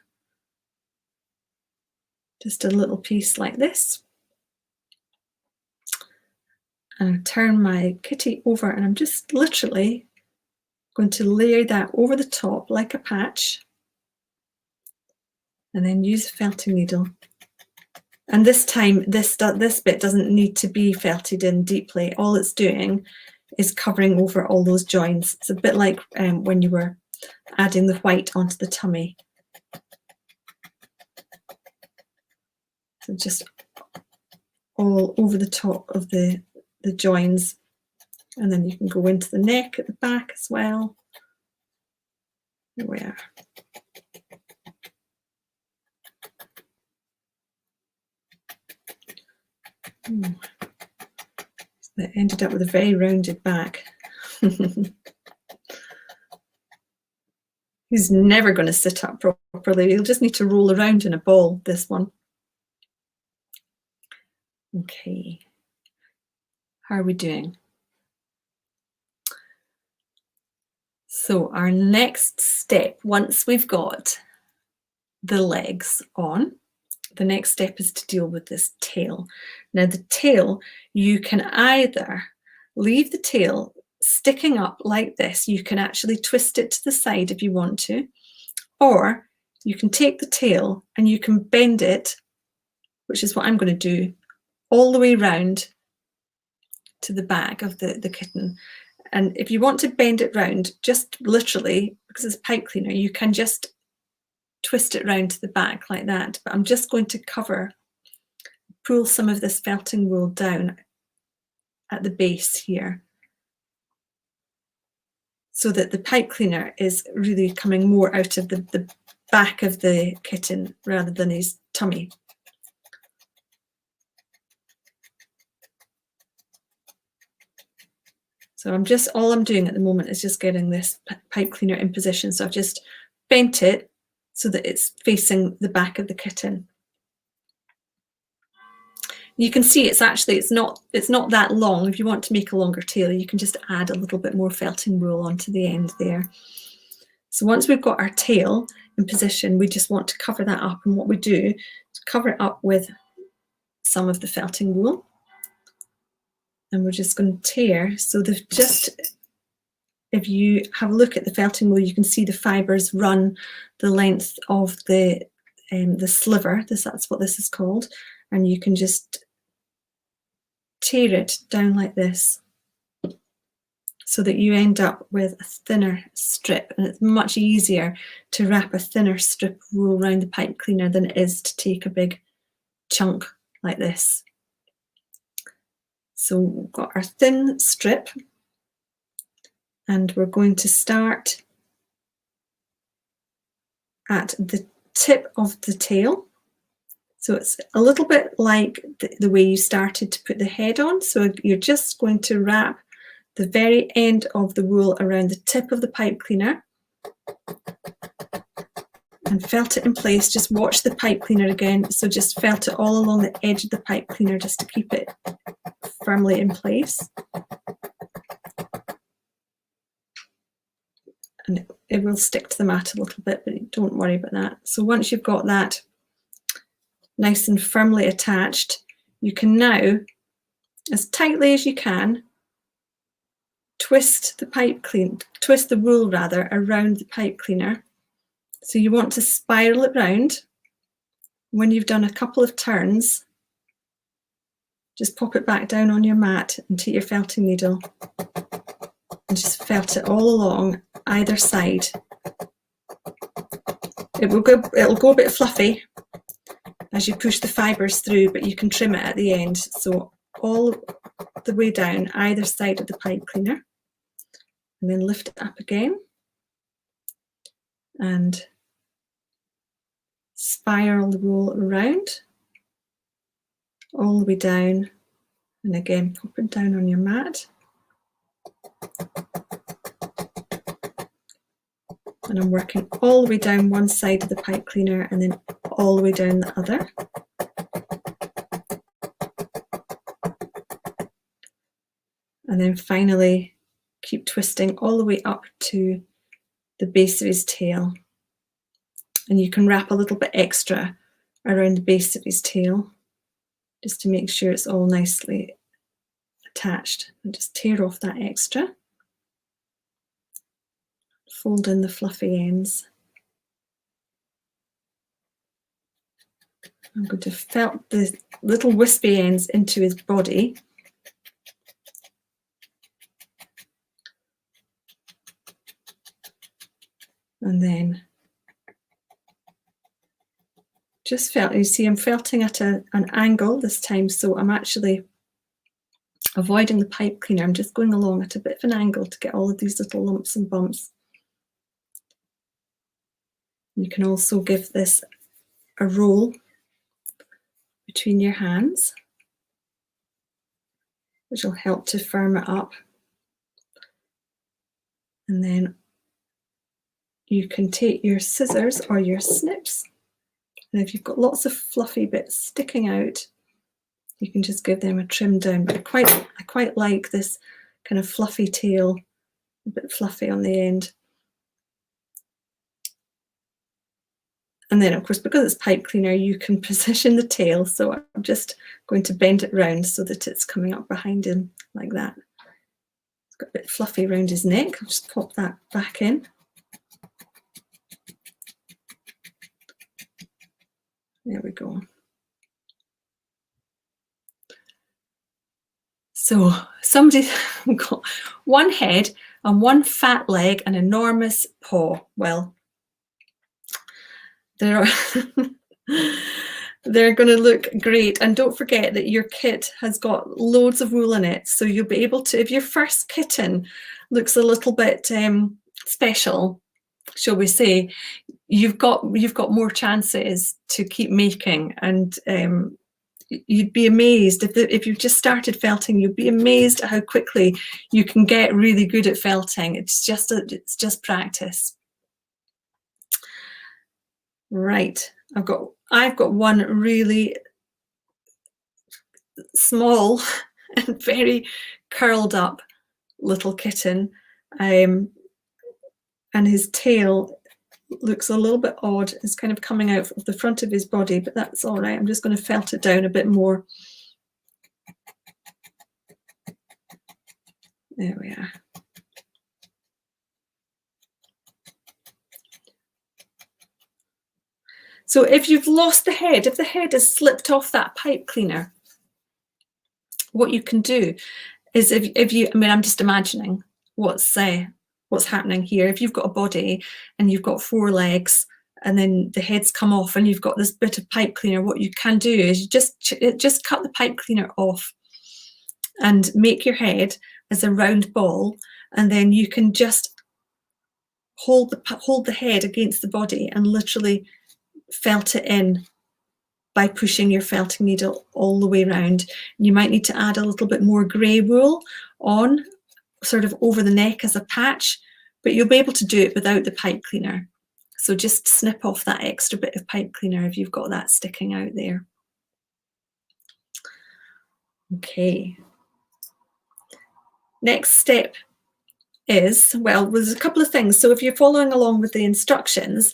Speaker 1: just a little piece like this. And I turn my kitty over and I'm just literally going to layer that over the top like a patch, and then use a felting needle. And this time, this bit doesn't need to be felted in deeply. All it's doing is covering over all those joints. It's a bit like when you were adding the white onto the tummy. So just all over the top of the joins, and then you can go into the neck at the back as well. There we are. That ended up with a very rounded back. He's never going to sit up properly. He'll just need to roll around in a ball, this one. Okay. How are we doing? So our next step, once we've got the legs on, the next step is to deal with this tail. Now the tail, you can either leave the tail sticking up like this. You can actually twist it to the side if you want to, or you can take the tail and you can bend it, which is what I'm going to do, all the way round to the back of the kitten. And if you want to bend it round, just literally, because it's a pipe cleaner, you can just twist it round to the back like that. But I'm just going to cover pull some of this felting wool down at the base here, so that the pipe cleaner is really coming more out of the back of the kitten rather than his tummy. So all I'm doing at the moment is just getting this pipe cleaner in position. So I've just bent it so that it's facing the back of the kitten. You can see it's not that long. If you want to make a longer tail, you can just add a little bit more felting wool onto the end there. So once we've got our tail in position, we just want to cover that up. And what we do is cover it up with some of the felting wool. And we're just going to tear. So if you have a look at the felting wool, you can see the fibres run the length of the sliver. That's what this is called. And you can just tear it down like this so that you end up with a thinner strip. And it's much easier to wrap a thinner strip of wool around the pipe cleaner than it is to take a big chunk like this. So we've got our thin strip, and we're going to start at the tip of the tail. So it's a little bit like the way you started to put the head on. So you're just going to wrap the very end of the wool around the tip of the pipe cleaner and felt it in place. Just watch the pipe cleaner again. So just felt it all along the edge of the pipe cleaner just to keep it firmly in place. And it will stick to the mat a little bit, but don't worry about that. So once you've got that nice and firmly attached, you can now, as tightly as you can, twist the wool rather around the pipe cleaner. So you want to spiral it round. When you've done a couple of turns, just pop it back down on your mat and take your felting needle and just felt it all along either side. It'll go a bit fluffy as you push the fibres through, but you can trim it at the end. So all the way down either side of the pipe cleaner, and then lift it up again and spiral the wool around all the way down, and again pop it down on your mat. And I'm working all the way down one side of the pipe cleaner and then all the way down the other. And then finally keep twisting all the way up to the base of his tail. And you can wrap a little bit extra around the base of his tail just to make sure it's all nicely attached. And just tear off that extra. Fold in the fluffy ends. I'm going to felt the little wispy ends into his body. And then just you see I'm felting at an angle this time, so I'm actually avoiding the pipe cleaner. I'm just going along at a bit of an angle to get all of these little lumps and bumps. You can also give this a roll between your hands, which will help to firm it up. And then you can take your scissors or your snips, and if you've got lots of fluffy bits sticking out, you can just give them a trim down. But I quite like this kind of fluffy tail, a bit fluffy on the end. And then, of course, because it's pipe cleaner, you can position the tail. So I'm just going to bend it round so that it's coming up behind him like that. It's got a bit fluffy around his neck. I'll just pop that back in. There we go. So somebody's got one head and one fat leg, an enormous paw. Well, there are They're going to look great. And don't forget that your kit has got loads of wool in it. So you'll be able to, if your first kitten looks a little bit special, shall we say, you've got more chances to keep making. And you'd be amazed if you've just started felting, you'd be amazed at how quickly you can get really good at felting. It's just practice. Right, I've got one really small and very curled up little kitten, and his tail looks a little bit odd. It's kind of coming out of the front of his body, but that's all right. I'm just going to felt it down a bit more. There we are. So if you've lost the head, if the head has slipped off that pipe cleaner, what you can do is if you, I mean, I'm just imagining what's happening here. If you've got a body and you've got 4 legs and then the head's come off and you've got this bit of pipe cleaner, what you can do is you just cut the pipe cleaner off and make your head as a round ball, and then you can just hold the head against the body and literally felt it in by pushing your felting needle all the way around. You might need to add a little bit more grey wool on, sort of over the neck as a patch, but you'll be able to do it without the pipe cleaner. So just snip off that extra bit of pipe cleaner if you've got that sticking out there. Okay. Next step is, well, there's a couple of things. So if you're following along with the instructions,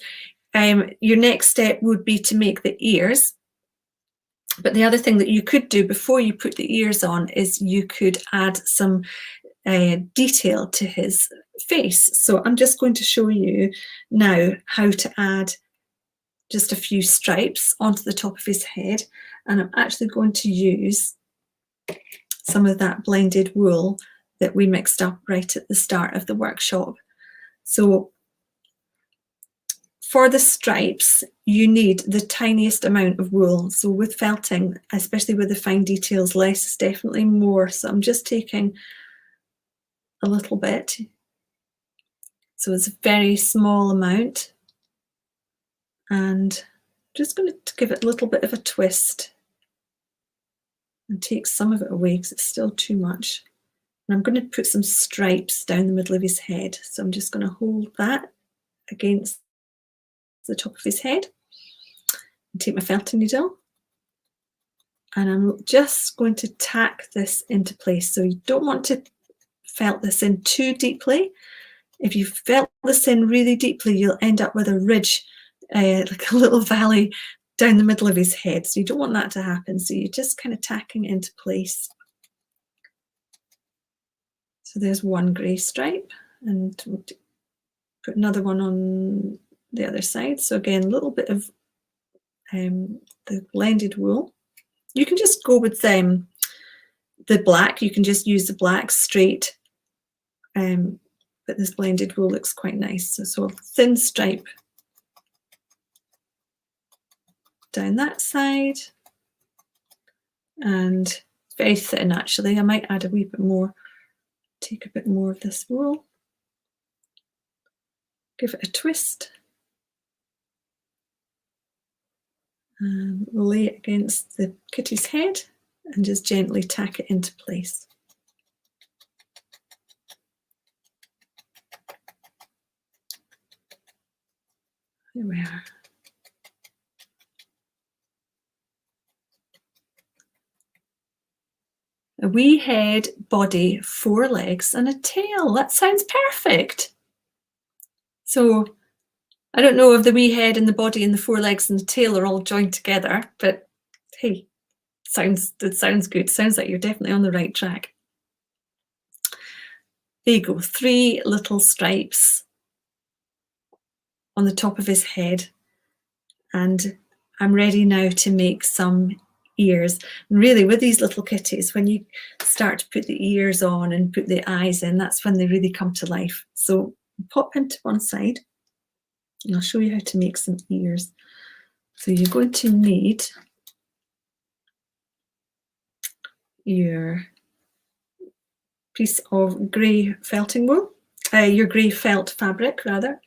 Speaker 1: your next step would be to make the ears. But the other thing that you could do before you put the ears on is you could add some detail to his face. So I'm just going to show you now how to add just a few stripes onto the top of his head. And I'm actually going to use some of that blended wool that we mixed up right at the start of the workshop. So for the stripes, you need the tiniest amount of wool. So with felting, especially with the fine details, less is definitely more. So I'm just taking a little bit. So it's a very small amount. And I'm just going to give it a little bit of a twist and take some of it away because it's still too much. And I'm going to put some stripes down the middle of his head. So I'm just going to hold that against the top of his head and take my felting needle. And I'm just going to tack this into place. So you don't want to felt this in too deeply. If you felt this in really deeply, you'll end up with a ridge, like a little valley down the middle of his head. So you don't want that to happen. So you're just kind of tacking it into place. So there's one grey stripe, and we'll put another one on the other side. So again, a little bit of the blended wool. You can just go with the black. You can just use the black straight, but this blended wool looks quite nice. So a thin stripe down that side, and very thin actually. I might add a wee bit more. Take a bit more of this wool, give it a twist, and lay it against the kitty's head and just gently tack it into place. Here we are. A wee head, body, 4 legs and a tail. That sounds perfect. So I don't know if the wee head and the body and the 4 legs and the tail are all joined together, but hey, it sounds good. Sounds like you're definitely on the right track. There you go, 3 little stripes on the top of his head. And I'm ready now to make some ears. And really, with these little kitties, when you start to put the ears on and put the eyes in, that's when they really come to life. So pop into one side and I'll show you how to make some ears. So you're going to need your piece of grey felting wool, your grey felt fabric rather,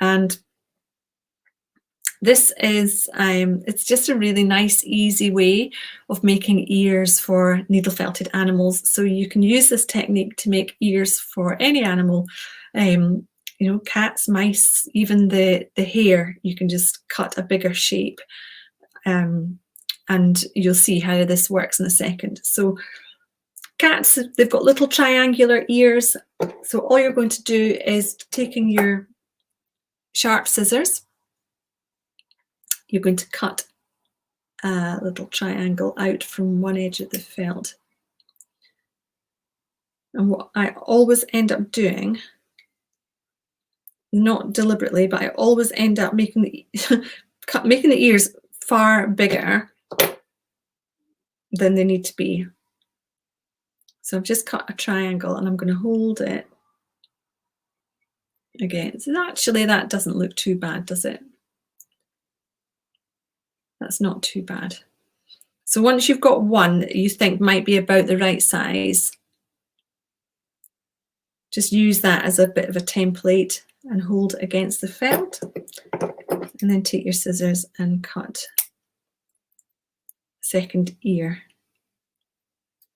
Speaker 1: and this is, it's just a really nice, easy way of making ears for needle felted animals. So you can use this technique to make ears for any animal, you know, cats, mice, even the hair. You can just cut a bigger shape, and you'll see how this works in a second. So cats, they've got little triangular ears. So all you're going to do is taking your sharp scissors, you're going to cut a little triangle out from one edge of the felt. And what I always end up doing, not deliberately, but I always end up making the, making the ears far bigger than they need to be. So I've just cut a triangle and I'm going to hold it again. So actually that doesn't look too bad, does it? That's not too bad. So once you've got one that you think might be about the right size, just use that as a bit of a template and hold it against the felt, and then take your scissors and cut a second ear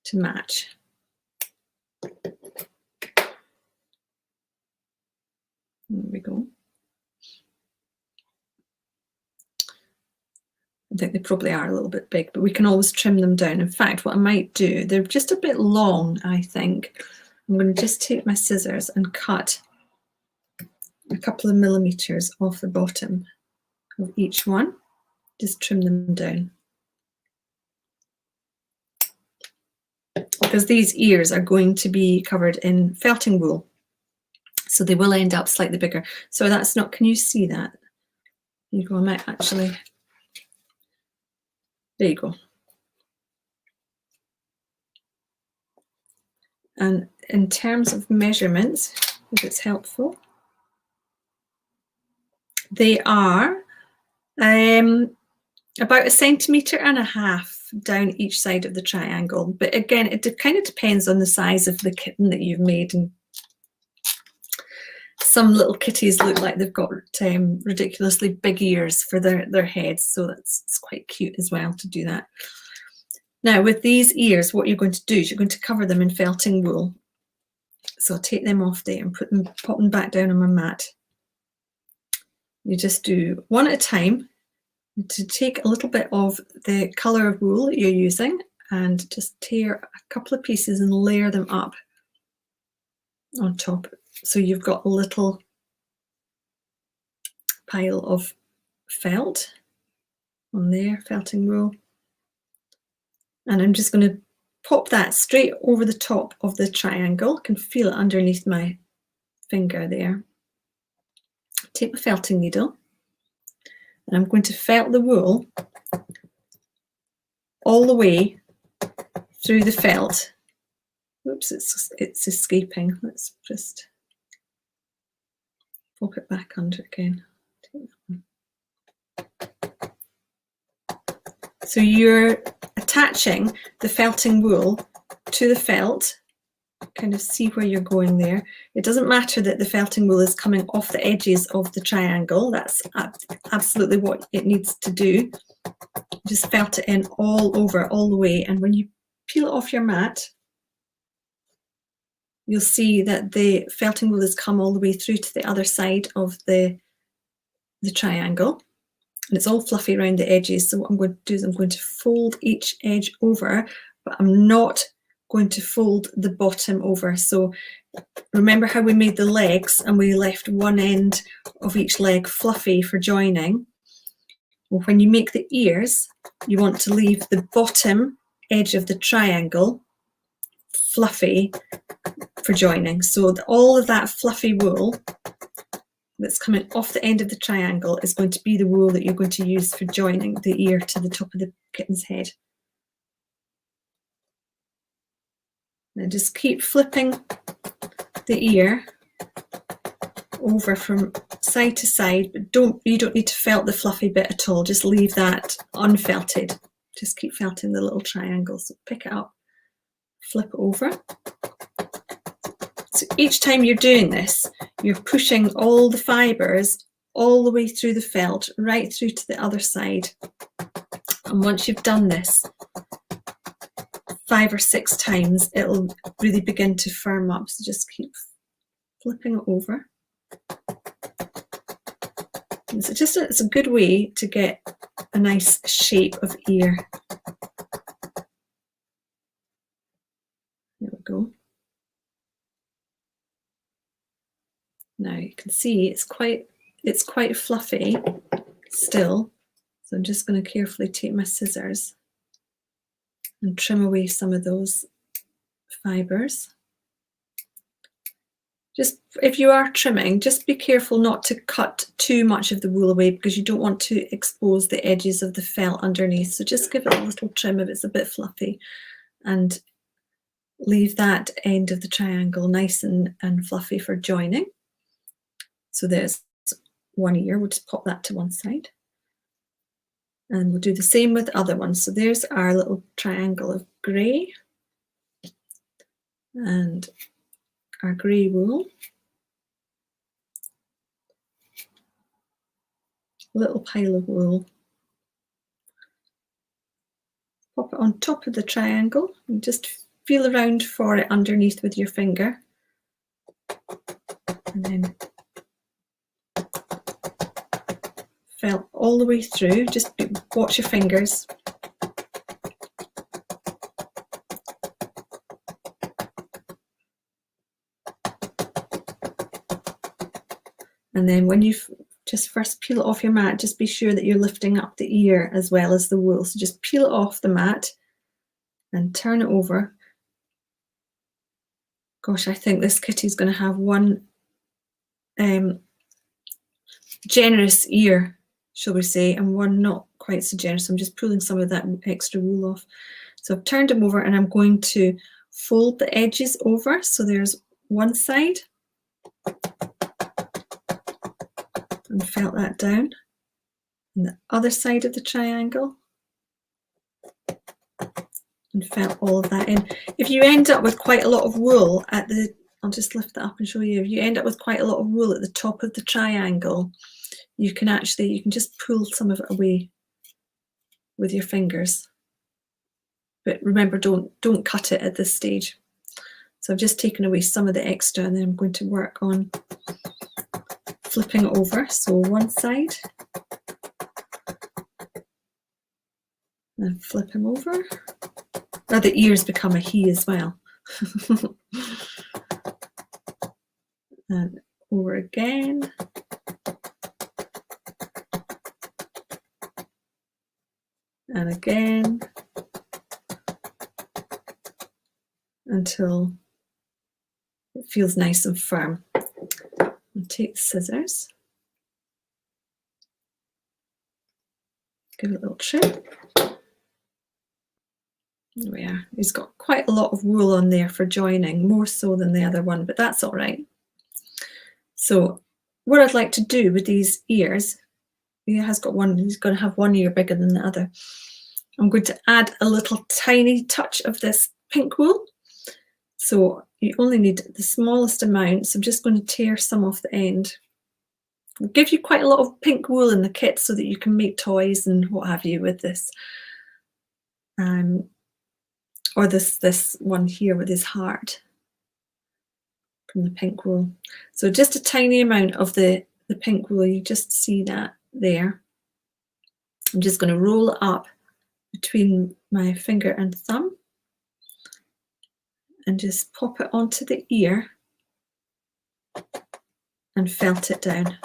Speaker 1: to match. There we go. I think they probably are a little bit big, but we can always trim them down. In fact, what I might do, they're just a bit long, I think. I'm going to just take my scissors and cut a couple of millimeters off the bottom of each one. Just trim them down. Because these ears are going to be covered in felting wool, so they will end up slightly bigger. So that's not, can you see that? There you go, I might actually, there you go. And in terms of measurements, if it's helpful, they are about 1.5 centimeters down each side of the triangle. But again, it kind of depends on the size of the kitten that you've made. And some little kitties look like they've got ridiculously big ears for their heads, so it's quite cute as well to do that. Now with these ears, what you're going to do is you're going to cover them in felting wool. So I'll take them off there and pop them back down on my mat. You just do one at a time to take a little bit of the colour of wool that you're using and just tear a couple of pieces and layer them up on top. So you've got a little pile of felt on there, felting wool. And I'm just going to pop that straight over the top of the triangle. I can feel it underneath my finger there. Take my felting needle and I'm going to felt the wool all the way through the felt. Oops, it's escaping. Let's just pop it back under again. So you're attaching the felting wool to the felt. Kind of see where you're going there. It doesn't matter that the felting wool is coming off the edges of the triangle. That's absolutely what it needs to do. Just felt it in all over, all the way. And when you peel it off your mat, you'll see that the felting wool has come all the way through to the other side of the triangle. And it's all fluffy around the edges. So what I'm going to do is I'm going to fold each edge over, but I'm not going to fold the bottom over. So remember how we made the legs and we left one end of each leg fluffy for joining? Well, when you make the ears, you want to leave the bottom edge of the triangle fluffy for joining. So all of that fluffy wool that's coming off the end of the triangle is going to be the wool that you're going to use for joining the ear to the top of the kitten's head. Now just keep flipping the ear over from side to side, but you don't need to felt the fluffy bit at all. Just leave that unfelted. Just keep felting the little triangles. So pick it up, flip it over. So each time you're doing this, you're pushing all the fibres all the way through the felt, right through to the other side. And once you've done this 5 or 6 times, it'll really begin to firm up. So just keep flipping it over. It's a good way to get a nice shape of ear. There we go. Now you can see it's quite fluffy still. So I'm just going to carefully take my scissors and trim away some of those fibres. Just if you are trimming, just be careful not to cut too much of the wool away, because you don't want to expose the edges of the felt underneath. So just give it a little trim if it's a bit fluffy, and leave that end of the triangle nice and fluffy for joining. So there's one ear, we'll just pop that to one side. And we'll do the same with the other ones. So there's our little triangle of grey and our grey wool. Little pile of wool. Pop it on top of the triangle and just feel around for it underneath with your finger. And then felt all the way through. Just watch your fingers. And then when you just first peel it off your mat, just be sure that you're lifting up the ear as well as the wool. So just peel it off the mat and turn it over. Gosh, I think this kitty's going to have one generous ear, shall we say, and one not quite so generous. I'm just pulling some of that extra wool off. So I've turned them over and I'm going to fold the edges over. So there's one side. And felt that down. And the other side of the triangle. And felt all of that in. If you end up with quite a lot of wool at the, I'll just lift that up and show you. If you end up with quite a lot of wool at the top of the triangle, you can just pull some of it away with your fingers. But remember, don't cut it at this stage. So I've just taken away some of the extra, and then I'm going to work on flipping it over. So one side, and flip him over. Now the ears become a he as well. And over again. And again. Until it feels nice and firm. And take the scissors. Give it a little trim. There we are. He's got quite a lot of wool on there for joining, more so than the other one, but that's all right. So what I'd like to do with these ears, he's going to have one ear bigger than the other. I'm going to add a little tiny touch of this pink wool. So you only need the smallest amount. So I'm just going to tear some off the end. I'll give you quite a lot of pink wool in the kit so that you can make toys and what have you with this. Or this one here with his heart from the pink wool. So just a tiny amount of the pink wool, you just see that there. I'm just going to roll it up between my finger and thumb and just pop it onto the ear and felt it down.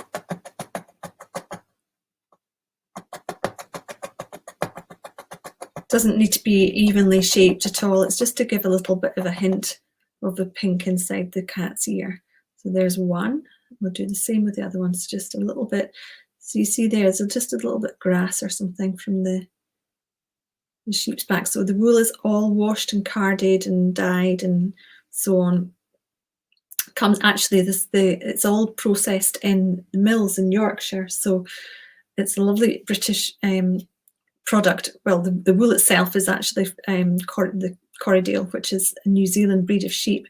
Speaker 1: Doesn't need to be evenly shaped at all. It's just to give a little bit of a hint of the pink inside the cat's ear. So there's one. We'll do the same with the other ones, just a little bit. So you see there's just a little bit of grass or something from the sheep's back. So the wool is all washed and carded and dyed and so on. It's all processed in the mills in Yorkshire. So it's a lovely British product, well, the wool itself is actually the Corriedale, which is a New Zealand breed of sheep,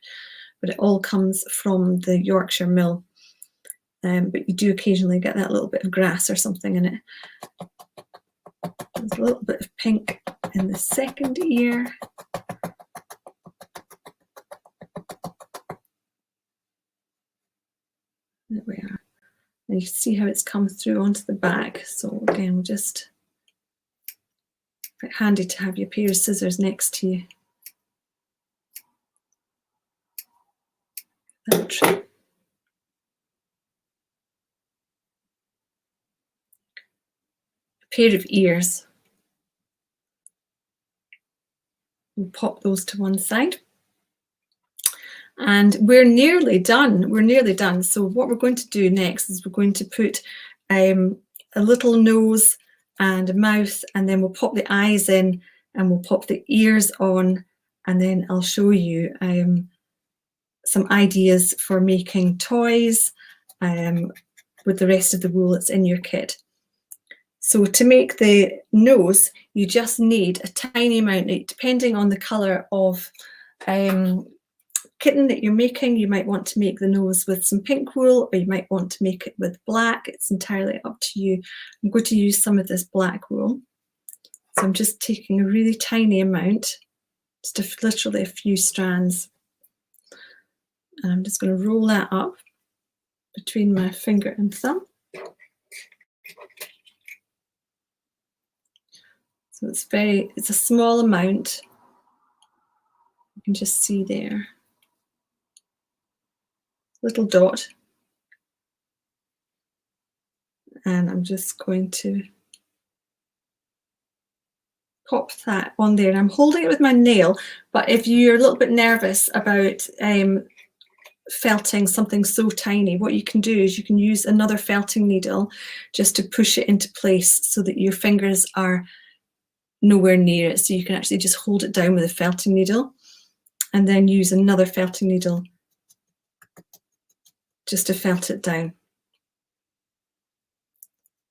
Speaker 1: but it all comes from the Yorkshire mill. But you do occasionally get that little bit of grass or something in it. There's a little bit of pink in the second ear. There we are. And you can see how it's come through onto the back. So again, just quite handy to have your pair of scissors next to you. A pair of ears. We'll pop those to one side. And we're nearly done. We're nearly done. So what we're going to do next is we're going to put a little nose and a mouth, and then we'll pop the eyes in, and we'll pop the ears on, and then I'll show you some ideas for making toys with the rest of the wool that's in your kit. So to make the nose, you just need a tiny amount, depending on the colour of kitten that you're making. You might want to make the nose with some pink wool, or you might want to make it with black. It's entirely up to you. I'm going to use some of this black wool. So I'm just taking a really tiny amount, just literally a few strands. And I'm just going to roll that up between my finger and thumb. So it's a small amount. You can just see there. Little dot. And I'm just going to pop that on there. And I'm holding it with my nail, but if you're a little bit nervous about felting something so tiny, what you can do is you can use another felting needle just to push it into place so that your fingers are nowhere near it. So you can actually just hold it down with a felting needle and then use another felting needle just to felt it down.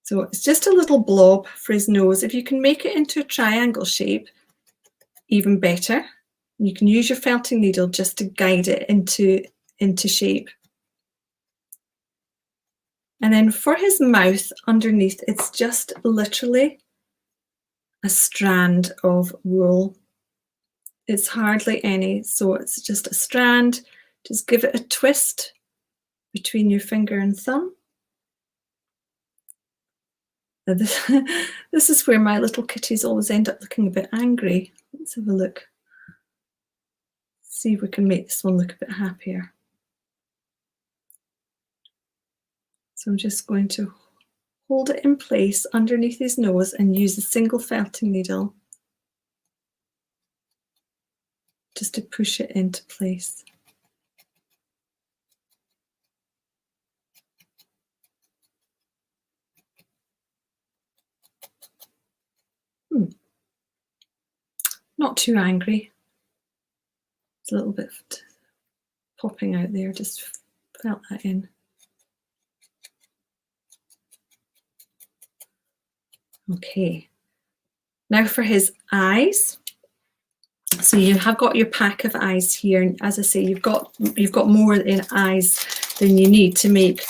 Speaker 1: So it's just a little blob for his nose. If you can make it into a triangle shape, even better. You can use your felting needle just to guide it into shape. And then for his mouth underneath, it's just literally a strand of wool. It's hardly any, so it's just a strand. Just give it a twist between your finger and thumb. This is where my little kitties always end up looking a bit angry. Let's have a look. See if we can make this one look a bit happier. So I'm just going to hold it in place underneath his nose and use a single felting needle just to push it into place. Not too angry. It's a little bit popping out there, just felt that in. Okay, now for his eyes. So you have got your pack of eyes here, and as I say, you've got more in eyes than you need to make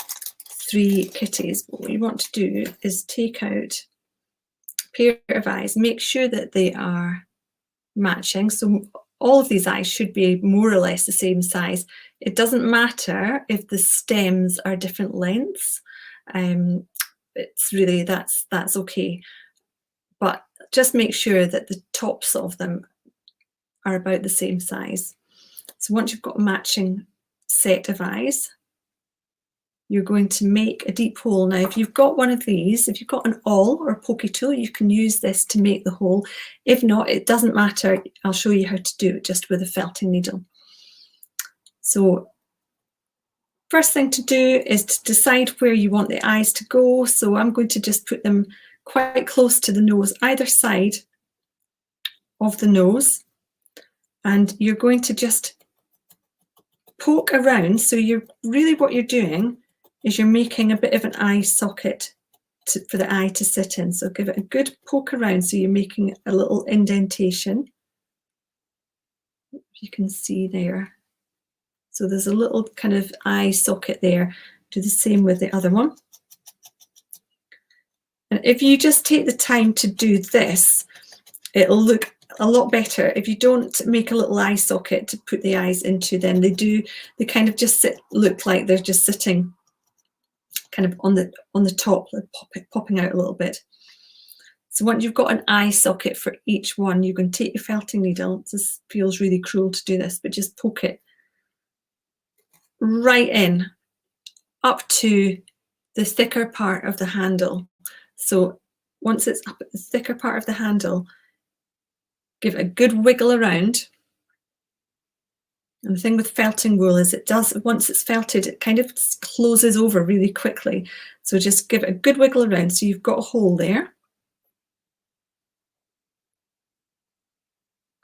Speaker 1: 3 kitties. But what you want to do is take out a pair of eyes, make sure that they are matching. So all of these eyes should be more or less the same size. It doesn't matter if the stems are different lengths. It's really, that's okay. But just make sure that the tops of them are about the same size. So once you've got a matching set of eyes, you're going to make a deep hole. Now, if you've got one of these, if you've got an awl or a pokey tool, you can use this to make the hole. If not, it doesn't matter. I'll show you how to do it just with a felting needle. So first thing to do is to decide where you want the eyes to go. So I'm going to just put them quite close to the nose, either side of the nose. And you're going to just poke around. So what you're doing is you're making a bit of an eye socket for the eye to sit in. So give it a good poke around so you're making a little indentation. You can see there. So there's a little kind of eye socket there. Do the same with the other one. And if you just take the time to do this, it'll look a lot better. If you don't make a little eye socket to put the eyes into, then they kind of just look like they're just sitting kind of on the top, popping out a little bit. So once you've got an eye socket for each one, you can take your felting needle. This feels really cruel to do this, but just poke it right in up to the thicker part of the handle. So once it's up at the thicker part of the handle, give it a good wiggle around. And the thing with felting wool is once it's felted, it kind of closes over really quickly. So just give it a good wiggle around so you've got a hole there.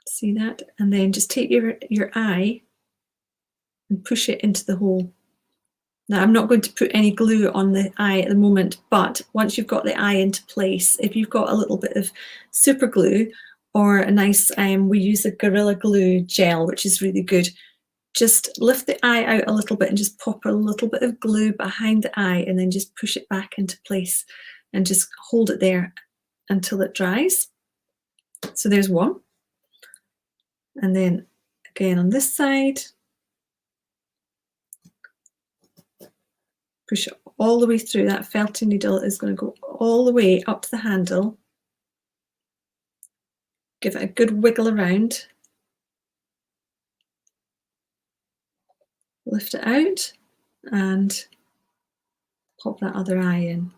Speaker 1: See that? And then just take your eye and push it into the hole. Now, I'm not going to put any glue on the eye at the moment, but once you've got the eye into place, if you've got a little bit of super glue or a nice, we use a Gorilla Glue gel, which is really good, just lift the eye out a little bit and just pop a little bit of glue behind the eye and then just push it back into place and just hold it there until it dries. So there's one. And then again on this side, push it all the way through. That felting needle is going to go all the way up to the handle. Give it a good wiggle around. Lift it out and pop that other eye in.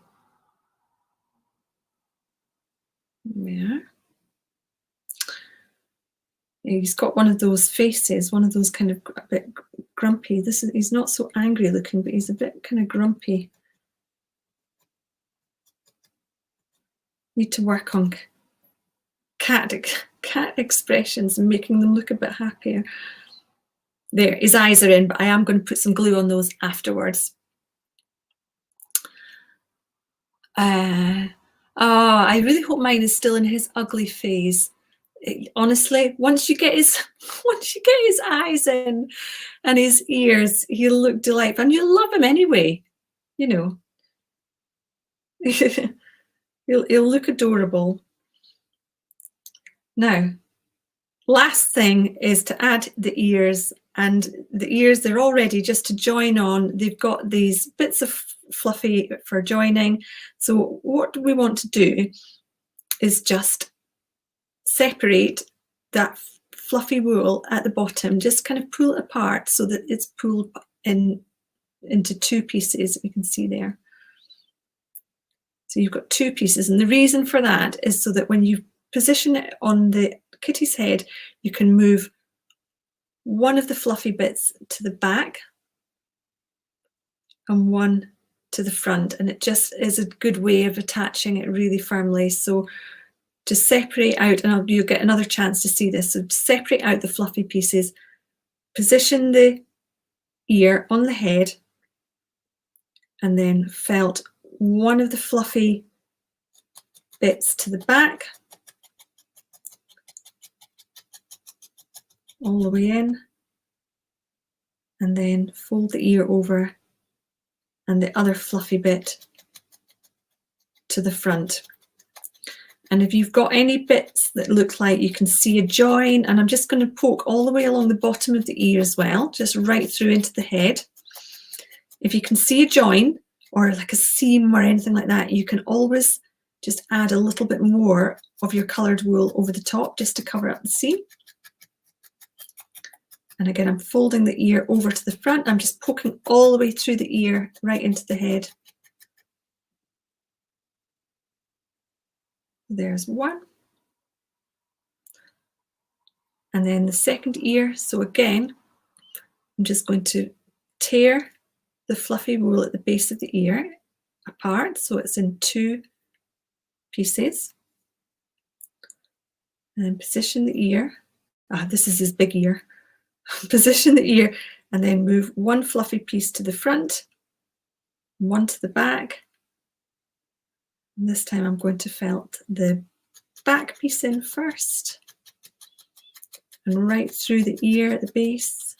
Speaker 1: There. He's got one of those faces, one of those kind of a bit grumpy. He's not so angry looking, but he's a bit kind of grumpy. Need to work on cat expressions and making them look a bit happier. There, his eyes are in, but I am going to put some glue on those afterwards. I really hope mine is still in his ugly phase. Honestly, once you get his eyes in and his ears, he'll look delightful, and you'll love him anyway. You know, he'll look adorable. Now, last thing is to add the ears, and the ears, they're all ready just to join on. They've got these bits of fluffy for joining. So what we want to do is just separate that fluffy wool at the bottom, just kind of pull it apart so that it's pulled into two pieces. You can see there. So you've got two pieces, and the reason for that is so that when you position it on the kitty's head, you can move one of the fluffy bits to the back and one to the front, and it just is a good way of attaching it really firmly. So to separate out, and you'll get another chance to see this, so to separate out the fluffy pieces, position the ear on the head, and then felt one of the fluffy bits to the back, all the way in, and then fold the ear over and the other fluffy bit to the front. And if you've got any bits that look like you can see a join, and I'm just going to poke all the way along the bottom of the ear as well, just right through into the head. If you can see a join or like a seam or anything like that, you can always just add a little bit more of your coloured wool over the top just to cover up the seam. And again, I'm folding the ear over to the front. I'm just poking all the way through the ear right into the head. There's one. And then the second ear. So again, I'm just going to tear the fluffy wool at the base of the ear apart, so it's in two pieces. And then position the ear. This is his big ear. Position the ear and then move one fluffy piece to the front, one to the back, And this time I'm going to felt the back piece in first and right through the ear at the base.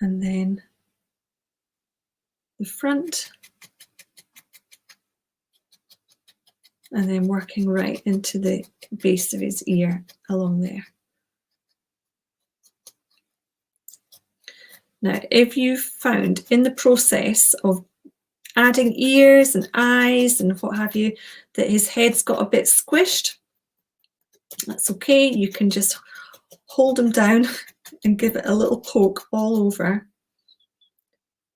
Speaker 1: And then the front. And then working right into the base of his ear along there. Now, if you've found in the process of adding ears and eyes and what have you, that his head's got a bit squished, that's okay. You can just hold him down and give it a little poke all over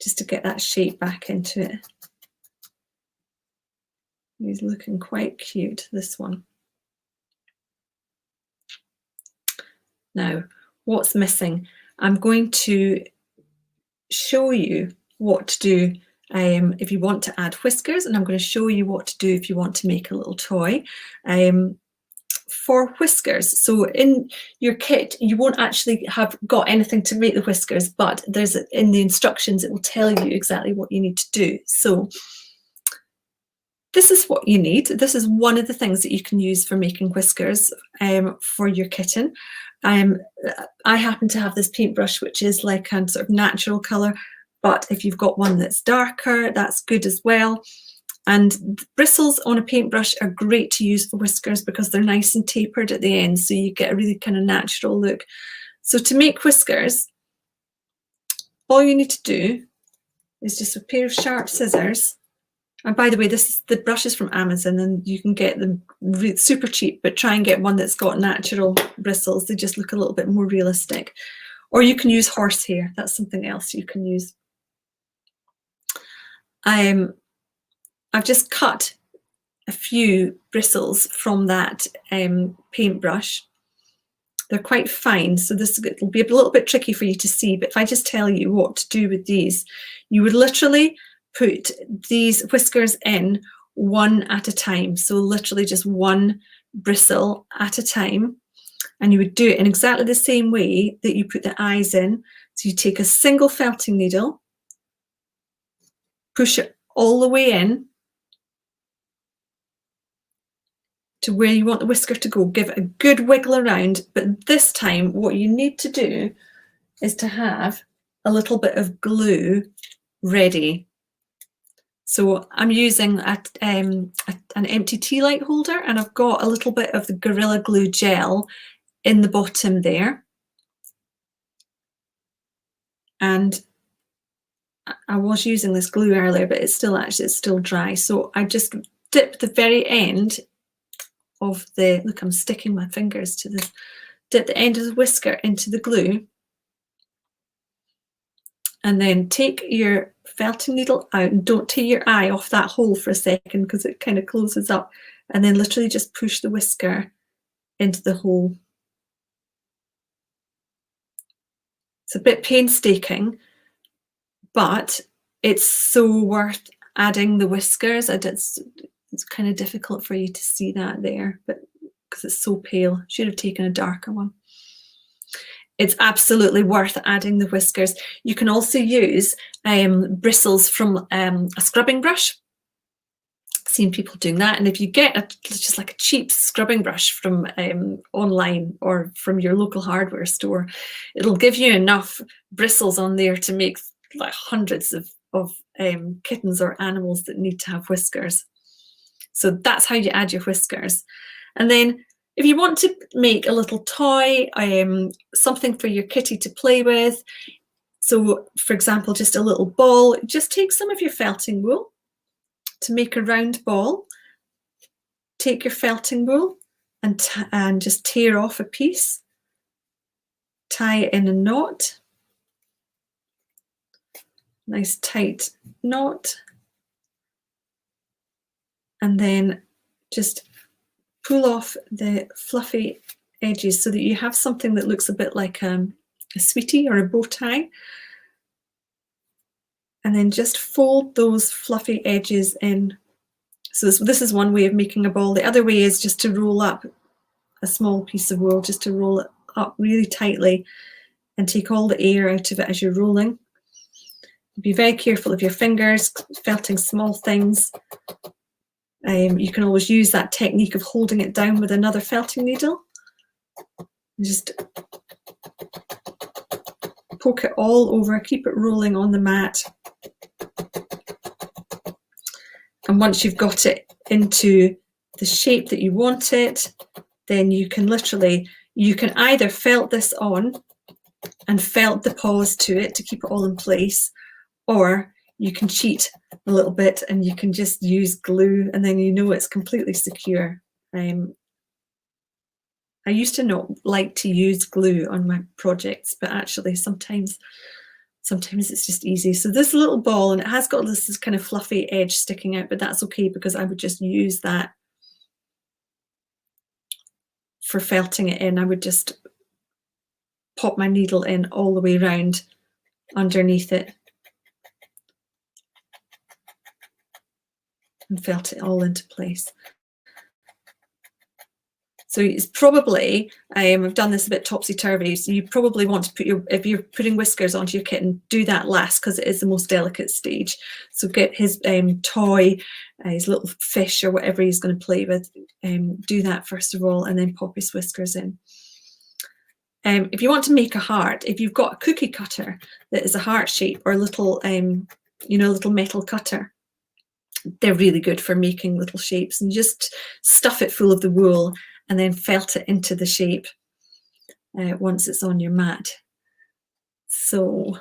Speaker 1: just to get that shape back into it. He's looking quite cute, this one. Now, what's missing? I'm going to show you what to do if you want to add whiskers, and I'm going to show you what to do if you want to make a little toy for whiskers. So in your kit, you won't actually have got anything to make the whiskers, but there's in the instructions, it will tell you exactly what you need to do. So this is what you need. This is one of the things that you can use for making whiskers for your kitten. I happen to have this paintbrush, which is like a sort of natural colour, but if you've got one that's darker, that's good as well. And bristles on a paintbrush are great to use for whiskers because they're nice and tapered at the end, so you get a really kind of natural look. So to make whiskers, all you need to do is just a pair of sharp scissors. And by the way, the brush is from Amazon, and you can get them super cheap, but try and get one that's got natural bristles. They just look a little bit more realistic. Or you can use horsehair. That's something else you can use. I've just cut a few bristles from that paintbrush. They're quite fine, so this will be a little bit tricky for you to see, but if I just tell you what to do with these, you would literally put these whiskers in one at a time. So literally just one bristle at a time. And you would do it in exactly the same way that you put the eyes in. So you take a single felting needle, push it all the way in to where you want the whisker to go. Give it a good wiggle around. But this time, what you need to do is to have a little bit of glue ready. So I'm using an empty tea light holder, and I've got a little bit of the Gorilla Glue gel in the bottom there. And I was using this glue earlier, but it's still dry. So I just dip the very end of the, look, I'm sticking my fingers to this, dip the end of the whisker into the glue. And then take your felting needle out and don't take your eye off that hole for a second because it kind of closes up. And then literally just push the whisker into the hole. It's a bit painstaking, but it's so worth adding the whiskers. It's kind of difficult for you to see that there, but because it's so pale, should have taken a darker one. It's absolutely worth adding the whiskers. You can also use bristles from a scrubbing brush. I've seen people doing that. And if you get just like a cheap scrubbing brush from online or from your local hardware store, it'll give you enough bristles on there to make like hundreds of kittens or animals that need to have whiskers. So that's how you add your whiskers. And then if you want to make a little toy, something for your kitty to play with, so for example, just a little ball, just take some of your felting wool to make a round ball. Take your felting wool and just tear off a piece, tie it in a knot, nice tight knot, and then just pull off the fluffy edges so that you have something that looks a bit like a sweetie or a bow tie. And then just fold those fluffy edges in. So this is one way of making a ball. The other way is just to roll up a small piece of wool, just to roll it up really tightly and take all the air out of it as you're rolling. Be very careful of your fingers, felting small things. You can always use that technique of holding it down with another felting needle. Just poke it all over, keep it rolling on the mat. And once you've got it into the shape that you want it, then you can you can either felt this on and felt the paws to it to keep it all in place, or you can cheat a little bit and you can just use glue, and then you know it's completely secure. I used to not like to use glue on my projects, but actually sometimes it's just easy. So this little ball, and it has got this kind of fluffy edge sticking out, but that's okay because I would just use that for felting it in. I would just pop my needle in all the way around underneath it and felt it all into place. So it's probably, I've done this a bit topsy-turvy, so you probably want to put if you're putting whiskers onto your kitten, do that last because it is the most delicate stage. So get his toy, his little fish or whatever he's going to play with, do that first of all, and then pop his whiskers in. If you want to make a heart, if you've got a cookie cutter that is a heart shape, or a little, little metal cutter, they're really good for making little shapes, and just stuff it full of the wool and then felt it into the shape once it's on your mat. So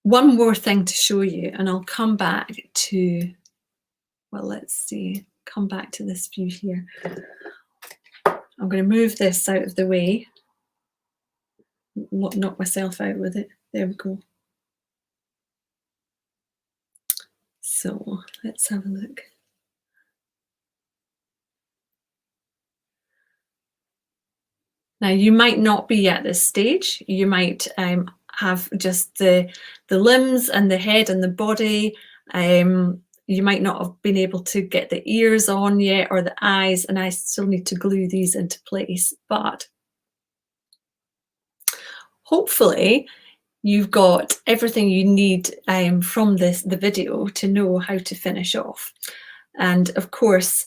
Speaker 1: one more thing to show you, and I'll come back to, well, let's see, come back to this view here. I'm going to move this out of the way, knock myself out with it. There we go. So let's have a look. Now, you might not be at this stage. You might have just the limbs and the head and the body. You might not have been able to get the ears on yet, or the eyes, and I still need to glue these into place. But hopefully you've got everything you need from the video to know how to finish off. And of course,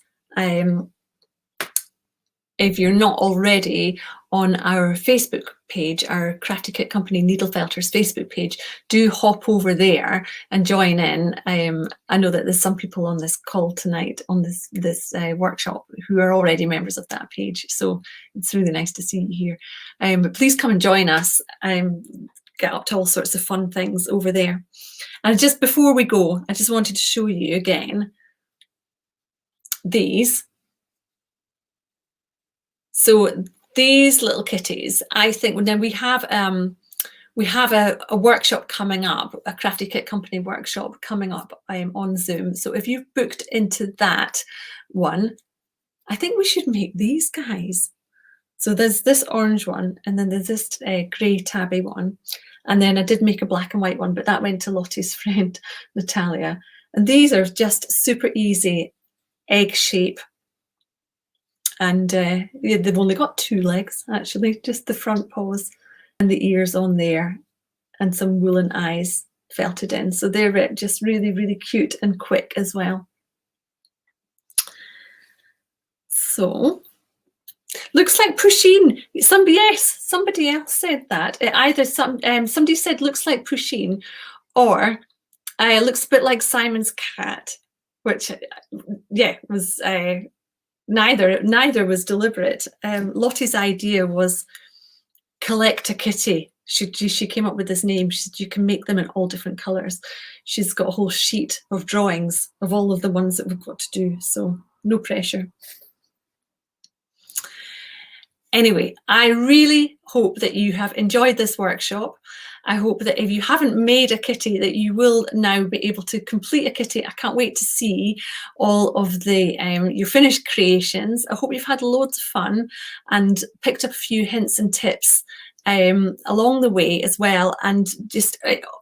Speaker 1: if you're not already on our Facebook page, our Crafty Kit Company Needle Felters Facebook page, do hop over there and join in. I know that there's some people on this call tonight on this workshop who are already members of that page, so it's really nice to see you here. But please come and join us. Get up to all sorts of fun things over there. And just before we go, I just wanted to show you again these. So these little kitties, I think, now we have a workshop coming up, a Crafty Kit Company workshop coming up on Zoom. So if you've booked into that one, I think we should make these guys. So there's this orange one, and then there's this grey tabby one. And then I did make a black and white one, but that went to Lottie's friend, Natalia. And these are just super easy egg shape. And yeah, they've only got 2 legs, actually, just the front paws and the ears on there, and some woolen eyes felted in. So they're just really, really cute and quick as well. So looks like Pusheen. Somebody else said that. Either somebody said looks like Pusheen, or it looks a bit like Simon's cat, which yeah was. Neither was deliberate. Lottie's idea was collect a kitty. She came up with this name. She said you can make them in all different colours. She's got a whole sheet of drawings of all of the ones that we've got to do, so no pressure. Anyway, I really hope that you have enjoyed this workshop. I hope that if you haven't made a kitty, that you will now be able to complete a kitty. I can't wait to see all of your finished creations. I hope you've had loads of fun and picked up a few hints and tips along the way as well. And just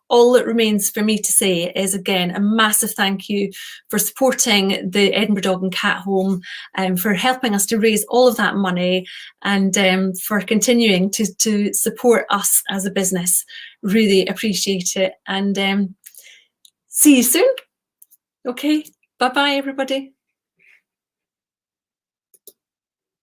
Speaker 1: all that remains for me to say is, again, a massive thank you for supporting the Edinburgh Dog and Cat Home, for helping us to raise all of that money, and for continuing to support us as a business. Really appreciate it, and see you soon. Okay, bye bye everybody.